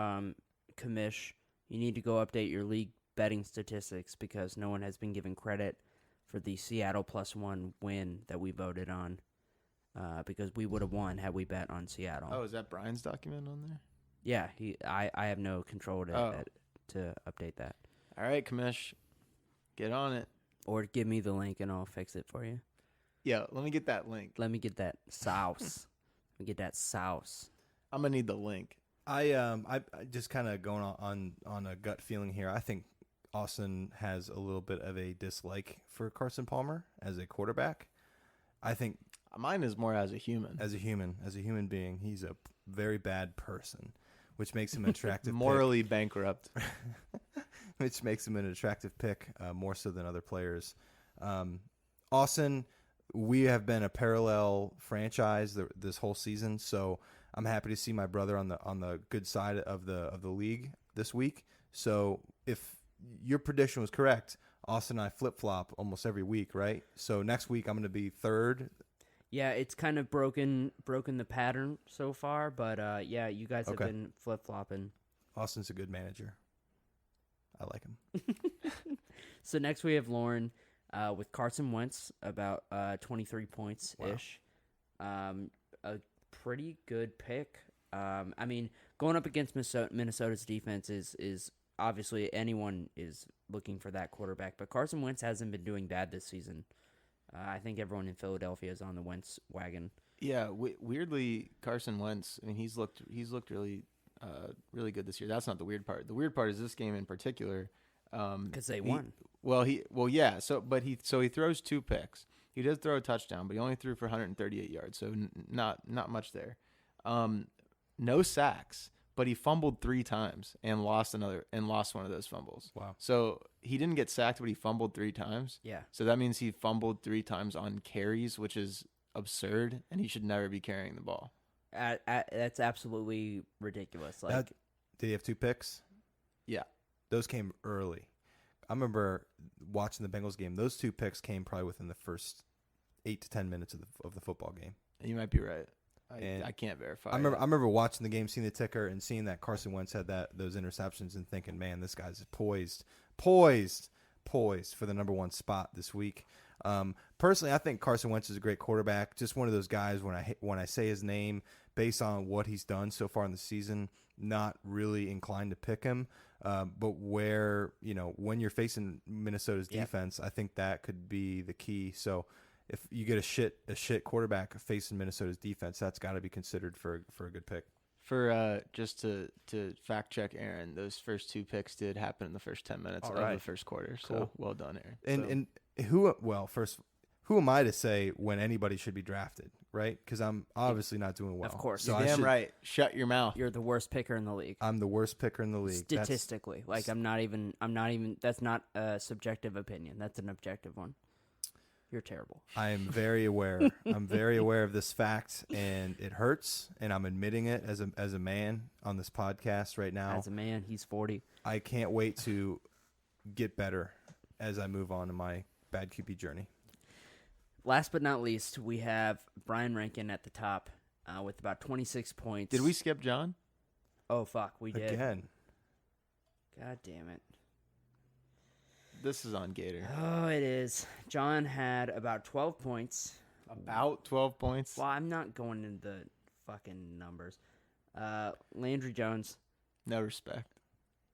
Kamish, you need to go update your league betting statistics because no one has been given credit for the Seattle +1 win that we voted on, because we would have won had we bet on Seattle. Oh, is that Brian's document on there? Yeah, I have no control to update that. All right, Kamish, get on it. Or give me the link and I'll fix it for you. Yeah, let me get that link. Let me get that sauce. Let me get that sauce. I'm gonna need the link. I just kind of going on a gut feeling here. I think Austin has a little bit of a dislike for Carson Palmer as a quarterback. I think mine is more as a human. As a human being, he's a very bad person, which makes him an attractive morally bankrupt. Which makes him an attractive pick, more so than other players. Austin, we have been a parallel franchise this whole season, so I'm happy to see my brother on the good side of the league this week. So if your prediction was correct, Austin and I flip-flop almost every week, right? So next week I'm going to be 3rd. Yeah, it's kind of broken the pattern so far, but yeah, you guys have been flip-flopping. Austin's a good manager. I like him. So next we have Lauren with Carson Wentz, about 23 points-ish. Wow. A pretty good pick. I mean, going up against Minnesota's defense is obviously anyone is looking for that quarterback, but Carson Wentz hasn't been doing bad this season. I think everyone in Philadelphia is on the Wentz wagon. Yeah, weirdly, Carson Wentz. I mean, he's looked really really good this year. That's not the weird part. The weird part is this game in particular. Because they won. Yeah. So he throws 2 picks. He does throw a touchdown, but he only threw for 138 yards. So not much there. No sacks, but he fumbled 3 times and lost one of those fumbles. Wow. So he didn't get sacked, but he fumbled 3 times. Yeah. So that means he fumbled 3 times on carries, which is absurd, and he should never be carrying the ball. That's absolutely ridiculous. Like, did he have 2 picks? Yeah. Those came early. I remember watching the Bengals game. Those 2 picks came probably within the first 8 to 10 minutes of the football game. You might be right. And I can't verify. I remember watching the game, seeing the ticker, and seeing that Carson Wentz had those interceptions, and thinking, man, this guy's poised for the number 1 spot this week. Personally, I think Carson Wentz is a great quarterback. Just one of those guys when I say his name, based on what he's done so far in the season, not really inclined to pick him. But when you're facing Minnesota's defense, I think that could be the key. So if you get a shit quarterback facing Minnesota's defense, that's got to be considered for a good pick. For just to fact check Aaron, those first 2 picks did happen in the first 10 minutes of the first quarter. Cool. So well done, Aaron. And who am I to say when anybody should be drafted, right? Because I'm obviously not doing well. Of course. So you're damn right. Shut your mouth. You're the worst picker in the league. I'm the worst picker in the league. Statistically. I'm not even that's not a subjective opinion. That's an objective one. You're terrible. I am very aware. I'm very aware of this fact, and it hurts, and I'm admitting it as a man on this podcast right now. As a man, he's 40. I can't wait to get better as I move on in my bad QB journey. Last but not least, we have Brian Rankin at the top with about 26 points. Did we skip John? Oh, fuck, we did. Again. God damn it. This is on Gator. Oh, it is. John had about 12 points. About 12 points? Well, I'm not going into the fucking numbers. Landry Jones. No respect.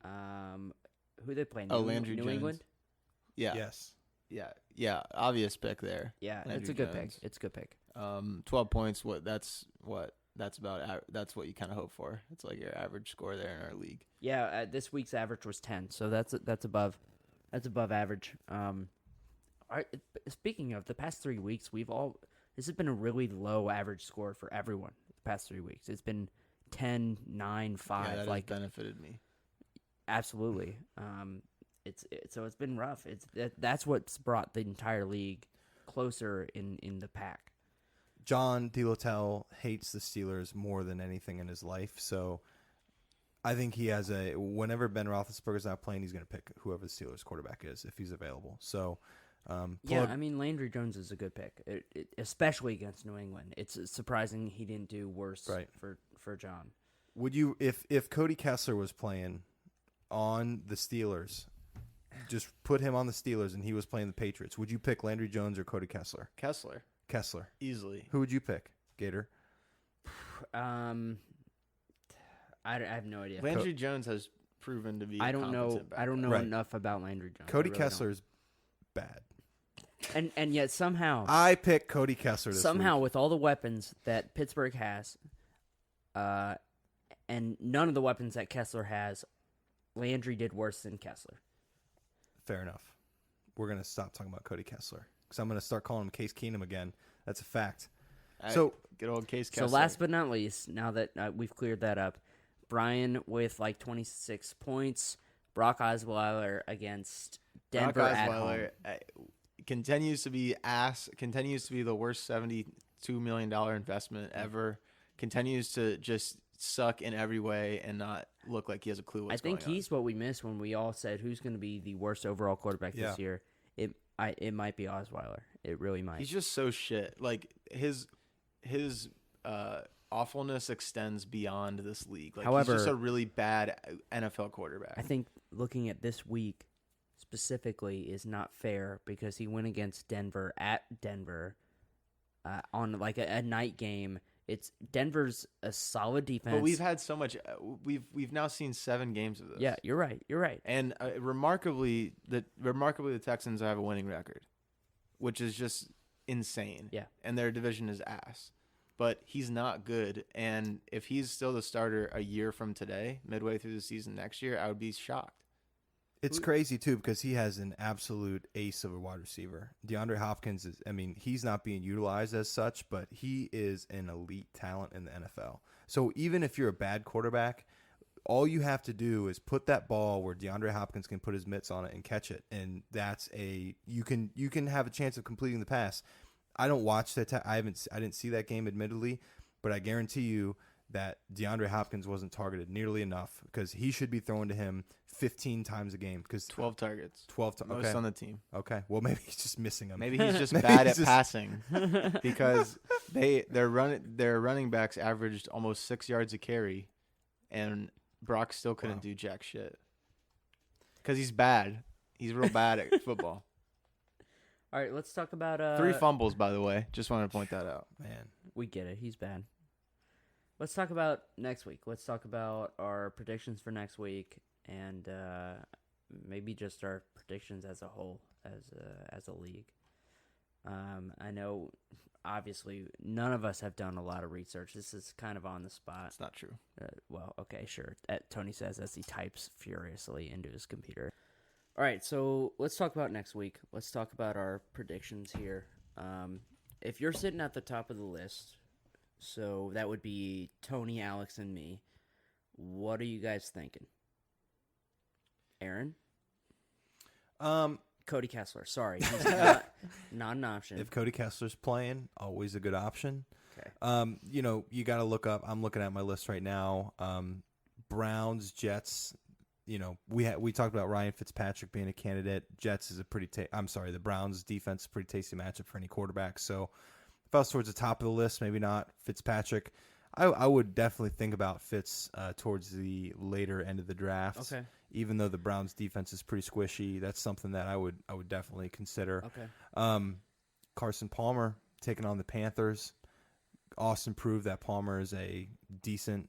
Who they play? Landry New Jones. England? Yeah. Yes. Yeah. Obvious pick there. Yeah, Landry it's a good Jones. pick. It's a good pick. 12 points. That's what you kind of hope for. It's like your average score there in our league. Yeah, this week's average was 10, so that's above average. Speaking of the past 3 weeks, this has been a really low average score for everyone. The past 3 weeks, it's been 10, 9, 5. Yeah, that has benefited me. Absolutely. So it's been rough. That's what's brought the entire league closer in the pack. John DeLotel hates the Steelers more than anything in his life, so I think he has whenever Ben Roethlisberger's not playing, he's going to pick whoever the Steelers quarterback is if he's available. So, Landry Jones is a good pick, especially against New England. It's surprising he didn't do worse for John. Would you, if Cody Kessler was playing on the Steelers, just put him on the Steelers and he was playing the Patriots, would you pick Landry Jones or Cody Kessler? Kessler. Easily. Who would you pick, Gator? I have no idea. Landry Jones has proven to be. I don't know enough about Landry Jones. Cody Kessler's bad, and yet somehow I pick Cody Kessler. Somehow, week. with all the weapons that Pittsburgh has, and none of the weapons that Kessler has, Landry did worse than Kessler. Fair enough. We're gonna stop talking about Cody Kessler because I'm gonna start calling him Case Keenum again. That's a fact. So good old Case Kessler. So last but not least, now that we've cleared that up, Brian with 26 points. Brock Osweiler against Denver at home. Continues to be the worst $72 million investment ever. Continues to just suck in every way and not look like he has a clue what's going on. I think he's what we missed when we all said who's going to be the worst overall quarterback this year. It might be Osweiler. It really might. He's just so shit. Like his awfulness extends beyond this league. Like, however, he's just a really bad NFL quarterback. I think looking at this week specifically is not fair because he went against Denver at Denver on like a night game. It's Denver's a solid defense. But we've had so much. We've now seen 7 games of this. Yeah, you're right. And remarkably, the Texans have a winning record, which is just insane. Yeah. And their division is ass. But he's not good. And if he's still the starter a year from today, midway through the season next year, I would be shocked. It's crazy, too, because he has an absolute ace of a wide receiver. DeAndre Hopkins he's not being utilized as such, but he is an elite talent in the NFL. So even if you're a bad quarterback, all you have to do is put that ball where DeAndre Hopkins can put his mitts on it and catch it. And you can have a chance of completing the pass. I don't watch that. I didn't see that game, admittedly, but I guarantee you that DeAndre Hopkins wasn't targeted nearly enough because he should be throwing to him 15 times a game. 12 targets. 12 Most okay. on the team. Okay. Well, maybe he's just missing them. Maybe he's just Maybe bad he's at passing because their running backs averaged almost 6 yards a carry, and Brock still couldn't do jack shit because he's bad. He's real bad at football. All right, let's talk about 3 fumbles, by the way. Just wanted to point that out. Man. We get it. He's bad. Let's talk about next week. Let's talk about our predictions for next week, and maybe just our predictions as a whole, as a league. I know, obviously, none of us have done a lot of research. This is kind of on the spot. It's not true. Well, okay, sure. Tony says as he types furiously into his computer. All right, so let's talk about next week. Let's talk about our predictions here. If you're sitting at the top of the list, so that would be Tony, Alex, and me, what are you guys thinking? Aaron? Cody Kessler. Sorry, he's not an option. If Cody Kessler's playing, always a good option. Okay. You got to look up. I'm looking at my list right now. Browns, Jets. We talked about Ryan Fitzpatrick being a candidate. Jets is a the Browns defense is a pretty tasty matchup for any quarterback. So if I was towards the top of the list, maybe not Fitzpatrick. I would definitely think about Fitz towards the later end of the draft. Okay. Even though the Browns defense is pretty squishy, that's something that I would definitely consider. Okay. Carson Palmer taking on the Panthers. Austin proved that Palmer is a decent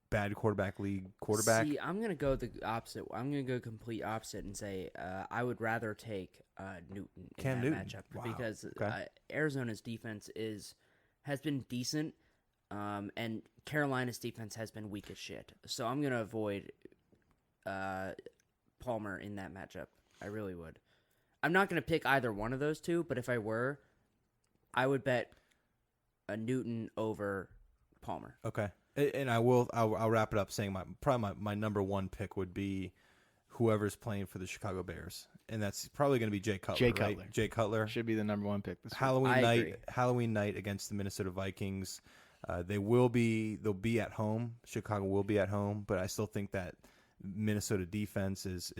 bad quarterback league quarterback. See, I'm gonna go the opposite. I'm gonna go complete opposite and say I would rather take Newton in Cam that Newton. matchup Wow. because Okay. Arizona's defense has been decent, and Carolina's defense has been weak as shit. So I'm gonna avoid Palmer in that matchup. I really would. I'm not gonna pick either one of those two, but if I were, I would bet a Newton over Palmer. Okay. And I'll wrap it up saying my number one pick would be whoever's playing for the Chicago Bears, and that's probably going to be Jay Cutler. Jay Cutler should be the number one pick this week. Halloween night against the Minnesota Vikings. They'll be at home. Chicago will be at home, but I still think that Minnesota defense is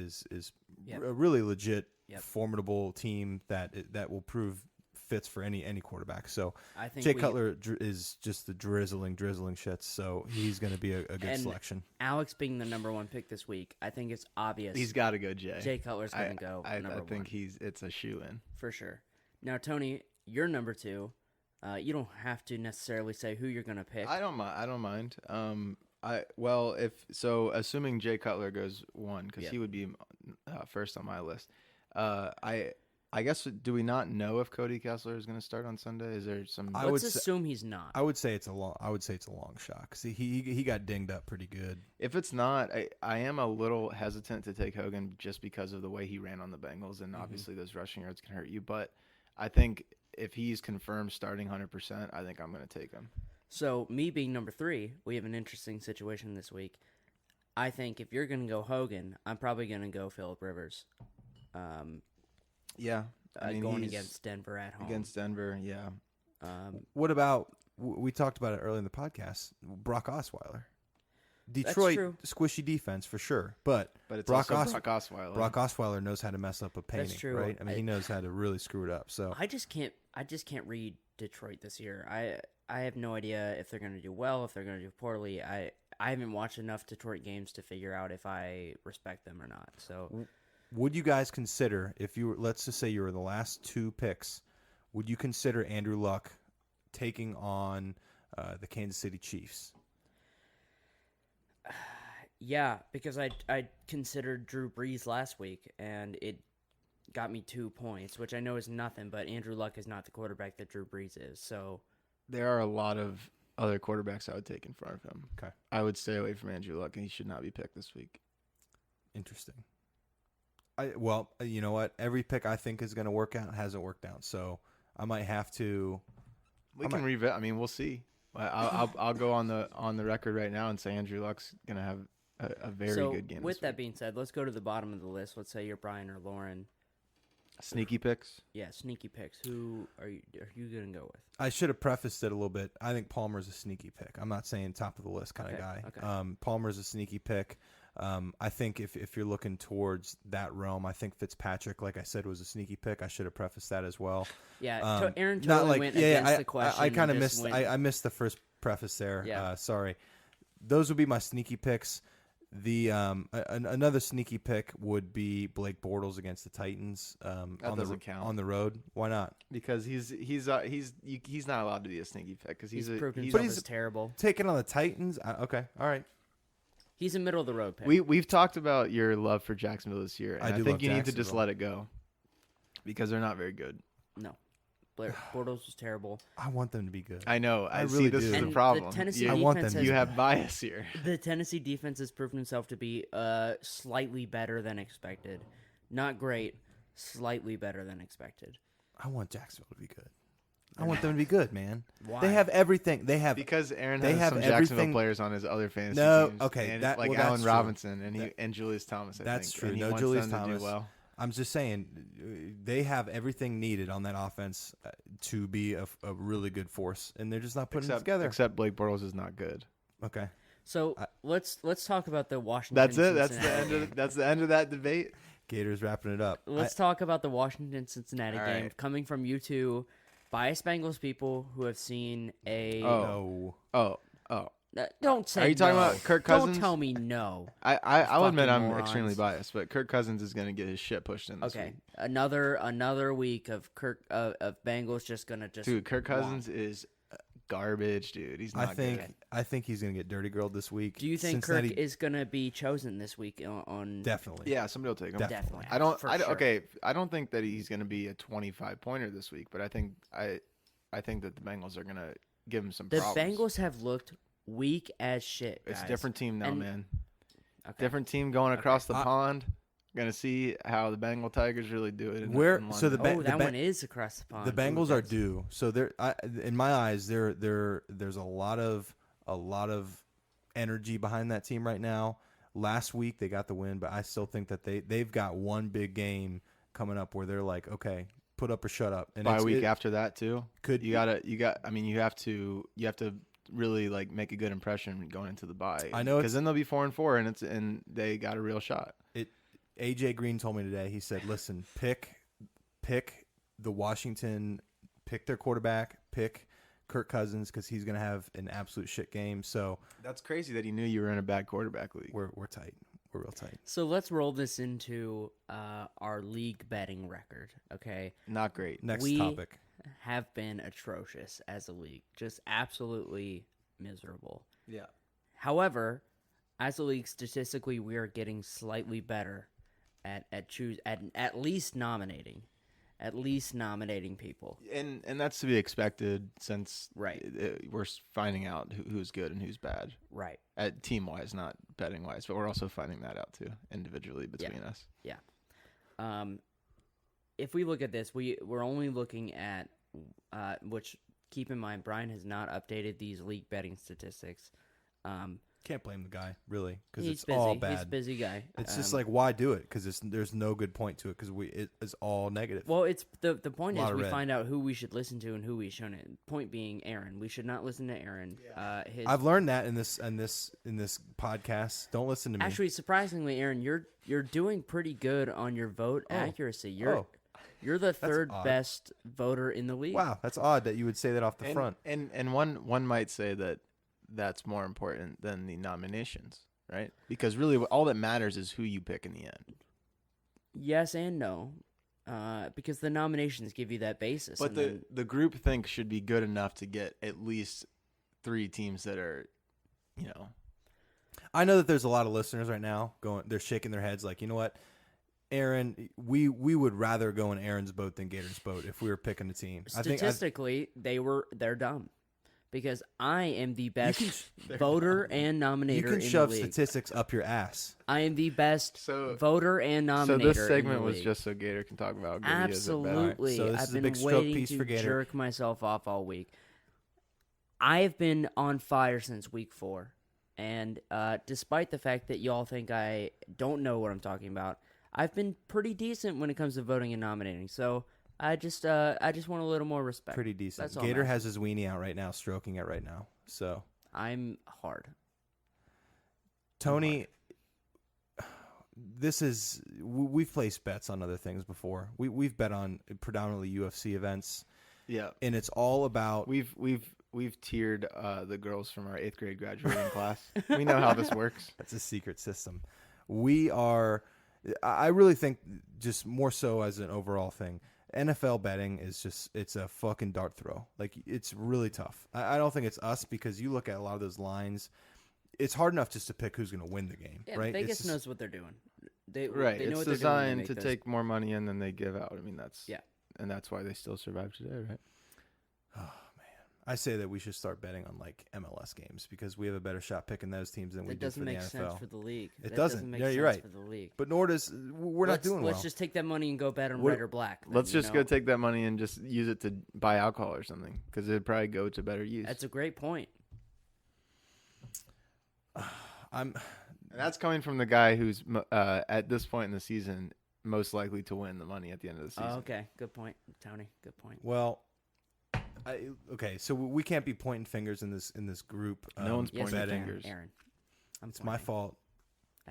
Yep. a really legit, Yep. formidable team that will prove fits for any quarterback. So I think Jay Cutler is just the drizzling shits. So he's going to be a good selection. Alex being the number one pick this week, I think it's obvious. He's got to go Jay. Jay Cutler's going to go I number think one. it's a shoe-in. For sure. Now, Tony, you're number two. You don't have to necessarily say who you're going to pick. I don't mind. Assuming Jay Cutler goes one, because he would be first on my list. I guess, do we not know if Cody Kessler is going to start on Sunday? Is there some? Let's assume he's not. I would say it's a long shot because he got dinged up pretty good. If it's not, I am a little hesitant to take Hogan just because of the way he ran on the Bengals, and obviously those rushing yards can hurt you. But I think if he's confirmed starting 100%, I think I'm going to take him. So me being number three, we have an interesting situation this week. I think if you're going to go Hogan, I'm probably going to go Phillip Rivers. Yeah, going against Denver at home. Against Denver, yeah. What about, we talked about it earlier in the podcast, Brock Osweiler. Detroit, squishy defense for sure, but it's Brock also Brock Osweiler. Brock Osweiler knows how to mess up a painting, That's true. right? I mean, he knows how to really screw it up. So I just can't read Detroit this year. I have no idea if they're going to do well, if they're going to do poorly. I haven't watched enough Detroit games to figure out if I respect them or not. So, would you guys consider, if you were, let's just say you were the last two picks, would you consider Andrew Luck taking on the Kansas City Chiefs? Yeah, because I considered Drew Brees last week, and it got me 2 points, which I know is nothing, but Andrew Luck is not the quarterback that Drew Brees is. So there are a lot of other quarterbacks I would take in front of him. Okay. I would stay away from Andrew Luck, and he should not be picked this week. Interesting. You know what? Every pick I think is going to work out hasn't worked out, so I might have to. We can revisit. I mean, we'll see. I'll go on the record right now and say Andrew Luck's going to have a very good game. With that being said, let's go to the bottom of the list. Let's say you're Brian or Lauren. Sneaky picks. Yeah, sneaky picks. Who are you gonna go with? I should have prefaced it a little bit. I think Palmer's a sneaky pick. I'm not saying top of the list kind of guy. Okay. Palmer's a sneaky pick. I think if you're looking towards that realm, I think Fitzpatrick, like I said, was a sneaky pick. I should have prefaced that as well. Yeah, Aaron totally went against the question. I kind of missed. I missed the first preface there. Yeah. Sorry. Those would be my sneaky picks. The another sneaky pick would be Blake Bortles against the Titans. Doesn't count on the road. Why not? Because he's not allowed to be a sneaky pick because he's proven himself as terrible. Taking on the Titans. Okay, all right. He's a middle of the road pick. We've talked about your love for Jacksonville this year, and I do think love you need to just Jacksonville. let it go because they're not very good. No, Bortles was terrible. I want them to be good. I know. I really see. This do. is And the the problem. Tennessee I want defense them. has- You have bias here. The Tennessee defense has proven himself to be slightly better than expected. Not great, slightly better than expected. I want Jacksonville to be good. I want them to be good, man. Why? They have everything. They have Because Aaron They has have some Jacksonville everything- players on his other fantasy No, teams. okay, and that- like well, that's Allen true. Robinson and Julius Thomas. I That's think, true. and he No wants Julius them to do Thomas. well. I'm just saying they have everything needed on that offense to be a really good force, and they're just not putting it together. Except Blake Bortles is not good. Okay, So let's talk about the Washington. That's it. That's the Cincinnati end. That's the end of that debate. Gators wrapping it up. Let's talk about the Washington Cincinnati All game right. coming from you two biased Bengals people who have seen a. No. Oh. Don't say. Are you talking no. about Kirk Cousins? Don't tell me no. I'll admit Fucking I'm morons. extremely biased, but Kirk Cousins is going to get his shit pushed in this Okay, week. another week of of Bengals just gonna just. Dude, Kirk Cousins is garbage, dude. He's not good. I think he's gonna get dirty girled this week. Do you think Cincinnati, Kirk is gonna be chosen this week on? definitely? Yeah, somebody will take him. Definitely. I don't. For I, sure. Okay, I don't think that he's going to be a 25-pointer this week, but I think that the Bengals are going to give him some The problems. Bengals have looked weak as shit. It's a guys. different team now, And- man. Okay. Different team going across the pond. Going to see how the Bengal Tigers really do it. So the Oh, that one is across the pond. The Bengals Ooh, are that's- due. So in my eyes, there's a lot of energy behind that team right now. Last week they got the win, but I still think that they've got one big game coming up where they're like, okay, put up or shut up. And By a week after that too. You have to really like make a good impression going into the bye. I know because then they'll be 4-4 and they got a real shot. AJ Green told me today. He said, "Listen, pick the Washington, pick their quarterback, pick Kirk Cousins because he's going to have an absolute shit game." So That's crazy that he knew you were in a bad quarterback league. we're tight. We're real tight. So let's roll this into our league betting record. Okay, Not great. Next We- topic. have been atrocious as a league, just absolutely miserable. Yeah. However, as a league, statistically, we are getting slightly better at least nominating people. And that's to be expected since Right. we're finding out who's good and who's bad. Right. At team wise, not betting wise, but we're also finding that out too individually between us. Yeah. If we look at this, we're only looking at which keep in mind Brian has not updated these league betting statistics. Can't blame the guy really because He's it's busy. all bad. He's a busy guy. It's just like, why do it? Because there's no good point to it because it's all negative. Well, it's the point is Lot of we red. find out who we should listen to and who we shouldn't. Point being, Aaron. We should not listen to Aaron. I've learned that in this podcast. Don't listen to me. Actually, surprisingly, Aaron, you're doing pretty good on your vote accuracy. You're the third odd. best voter in the league. Wow, that's odd that you would say that off the And, front. and one might say that that's more important than the nominations, right? Because really, all that matters is who you pick in the end. Yes and no, because the nominations give you that basis. But and the group think should be good enough to get at least 3 teams that are, I know that there's a lot of listeners right now they're shaking their heads like, you know what, Aaron, we would rather go in Aaron's boat than Gator's boat if we were picking a team. statistically, they're dumb. Because I am the best voter and nominator you can in shove the league. statistics up your ass. I am the best So- voter and nominator. So this in segment the was league. just so Gator can talk about how good he is at betting. Absolutely. So this I've is a been big stroke waiting piece to for Gator. jerk myself off all week. I have been on fire since week 4, and despite the fact that y'all think I don't know what I'm talking about, I've been pretty decent when it comes to voting and nominating. So I just want a little more respect. Pretty decent. That's all Gator I'm has his weenie out right now, stroking it right now. So I'm hard. Tony, we've placed bets on other things before. We've bet on predominantly UFC events. Yeah, and it's all about we've tiered the girls from our 8th grade graduating class. We know how this works. That's a secret system. I really think, just more so as an overall thing, NFL betting is it's a fucking dart throw. Like, it's really tough. I don't think it's us, because you look at a lot of those lines, it's hard enough just to pick who's going to win the game, Yeah, right? Vegas knows what they're doing. They know It's what they're doing when they designed make to those. take more money in than they give out. I mean, Yeah. and that's why they still survive today, right? Oh man, I say that we should start betting on like MLS games, because we have a better shot picking those teams than we That do for doesn't the make NFL. sense for the league. It That doesn't. make Yeah, sense you're right. for the league. But nor does we're not doing well. Let's just take that money and go bet on What- red or black. then, Let's you just know? go take that money and just use it to buy alcohol or something, because it'd probably go to better use. That's a great point. And that's coming from the guy who's at this point in the season most likely to win the money at the end of the season. Oh, okay, good point, Tony. Good point. Well, okay, so we can't be pointing fingers in this group. No one's Yes, pointing you can, fingers. Aaron. It's my fault.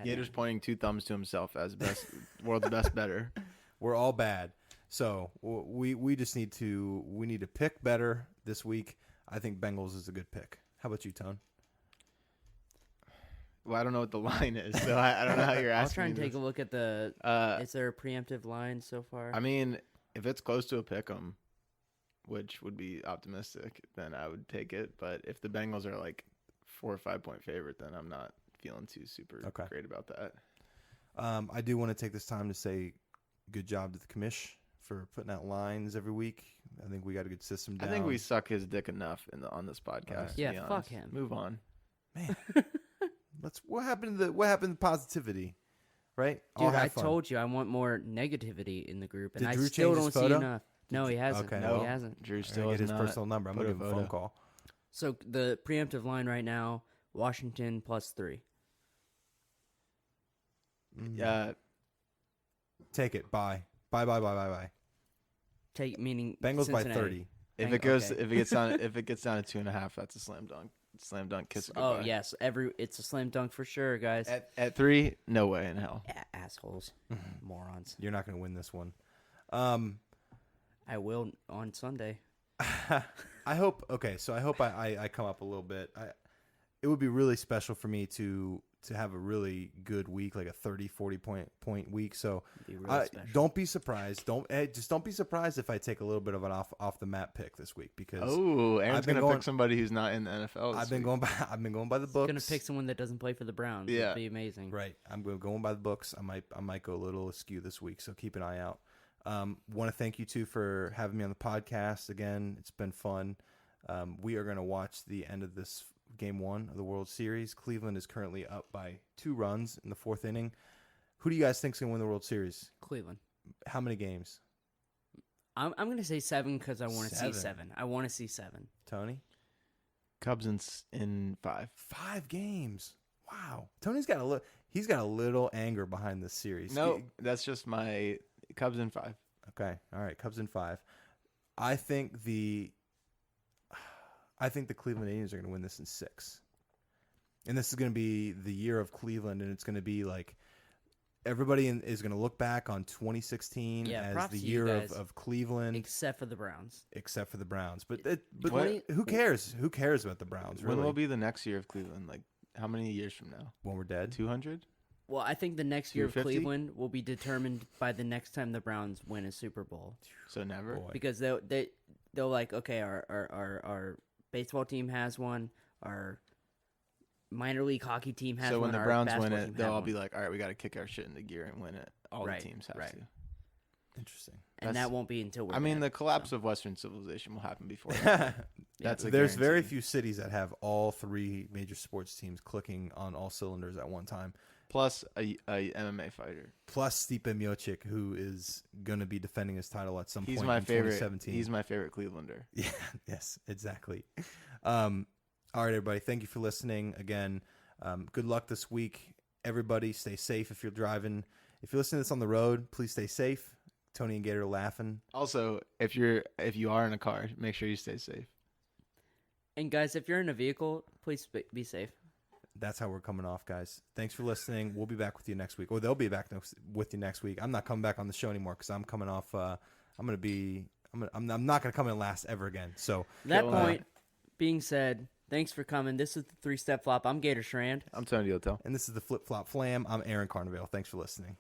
Gator's pointing 2 thumbs to himself as best world's best better. We're all bad. So we just need to pick better this week. I think Bengals is a good pick. How about you, Tone? Well, I don't know what the line is, so I don't know how you're asking. I'll try and me take this. a look at the. Is there a preemptive line so far? I mean, if it's close to a pick 'em, which would be optimistic, then I would take it. But if the Bengals are like 4 or 5 point favorite, then I'm not feeling too super great about that. I do want to take this time to say good job to the commish for putting out lines every week. I think we got a good system down. I think we suck his dick enough on this podcast. Yeah, to be fuck honest. him. Move on. Man, what happened to positivity, right? All Dude, I have fun. told you I want more negativity in the group, and Did I Drew still change don't his see photo? enough. No, he hasn't. Okay, No, well, he hasn't. Drew I still get has his not personal number. I'm put gonna a give him a phone photo. call. So the preemptive line right now: Washington +3. Yeah, Take it. Bye. Bye. Take meaning Bengals by Cincinnati. 30. if it gets down to 2.5, that's a slam dunk. Slam dunk. Kiss it Oh goodbye. yes, it's a slam dunk for sure, guys. At 3, no way in hell. Assholes, morons. You're not going to win this one. I will on Sunday. I hope. Okay, so I hope I come up a little bit. It would be really special for me to have a really good week, like a 30, 40 point week. So Be really special. don't be surprised. Don't be surprised if I take a little bit of an off the map pick this week, because Aaron's I've been gonna going- pick somebody who's not in the NFL. I've been going by the books. Gonna pick someone that doesn't play for the Browns. Yeah. It'd be amazing. Right. I'm going by the books. I might go a little askew this week, so keep an eye out. Want to thank you two for having me on the podcast again. It's been fun. We are going to watch the end of this game 1 of the World Series. Cleveland is currently up by 2 runs in the 4th inning. Who do you guys think is going to win the World Series? Cleveland. How many games? I'm gonna say 7 because I want to see 7. 7. I want to see 7. Tony? Cubs in 5. 5 games. Wow. Tony's got a little anger behind this series. No, that's just my Cubs in 5. Okay. All right. Cubs in 5. I think the Cleveland Indians are going to win this in 6. And this is going to be the year of Cleveland, and it's going to be like everybody is going to look back on 2016 Yeah, as props the to you year guys. of Cleveland, Except for the Browns. except for the Browns. But What? who cares? Who cares about the Browns? Really? When will be the next year of Cleveland? Like, how many years from now? When we're dead? 200? Well, I think the next year of 250? Cleveland will be determined by the next time the Browns win a Super Bowl, So never. Boy. because they'll like, okay, our baseball team has one, our minor league hockey team has So one. when the our Browns win basketball it, team they'll has all one. be like, all right, we got to kick our shit into gear and win it. All Right, the teams have right. to. Interesting. and that won't be until we're. I mean, dead, the collapse so. of Western civilization will happen before that. That's a There's very guarantee. few cities that have all 3 major sports teams clicking on all cylinders at one time. Plus a MMA fighter. Plus Stipe Miocic, who is going to be defending his title at some He's point my in favorite. 2017. He's my favorite Clevelander. Yeah, yes, exactly. All right, everybody. Thank you for listening again. Good luck this week. Everybody stay safe if you're driving. If you're listening to this on the road, please stay safe. Tony and Gator are laughing. Also, if you are in a car, make sure you stay safe. And guys, if you're in a vehicle, please be safe. That's how we're coming off, guys. Thanks for listening. We'll be back with you next week. Or they'll be back with you next week. I'm not coming back on the show anymore because I'm coming off. I'm not gonna come in last ever again. So that point being said, thanks for coming. This is the 3 Step Flop. I'm Gator Strand. I'm Tony Diotel. And this is the Flip Flop Flam. I'm Aaron Carnevale. Thanks for listening.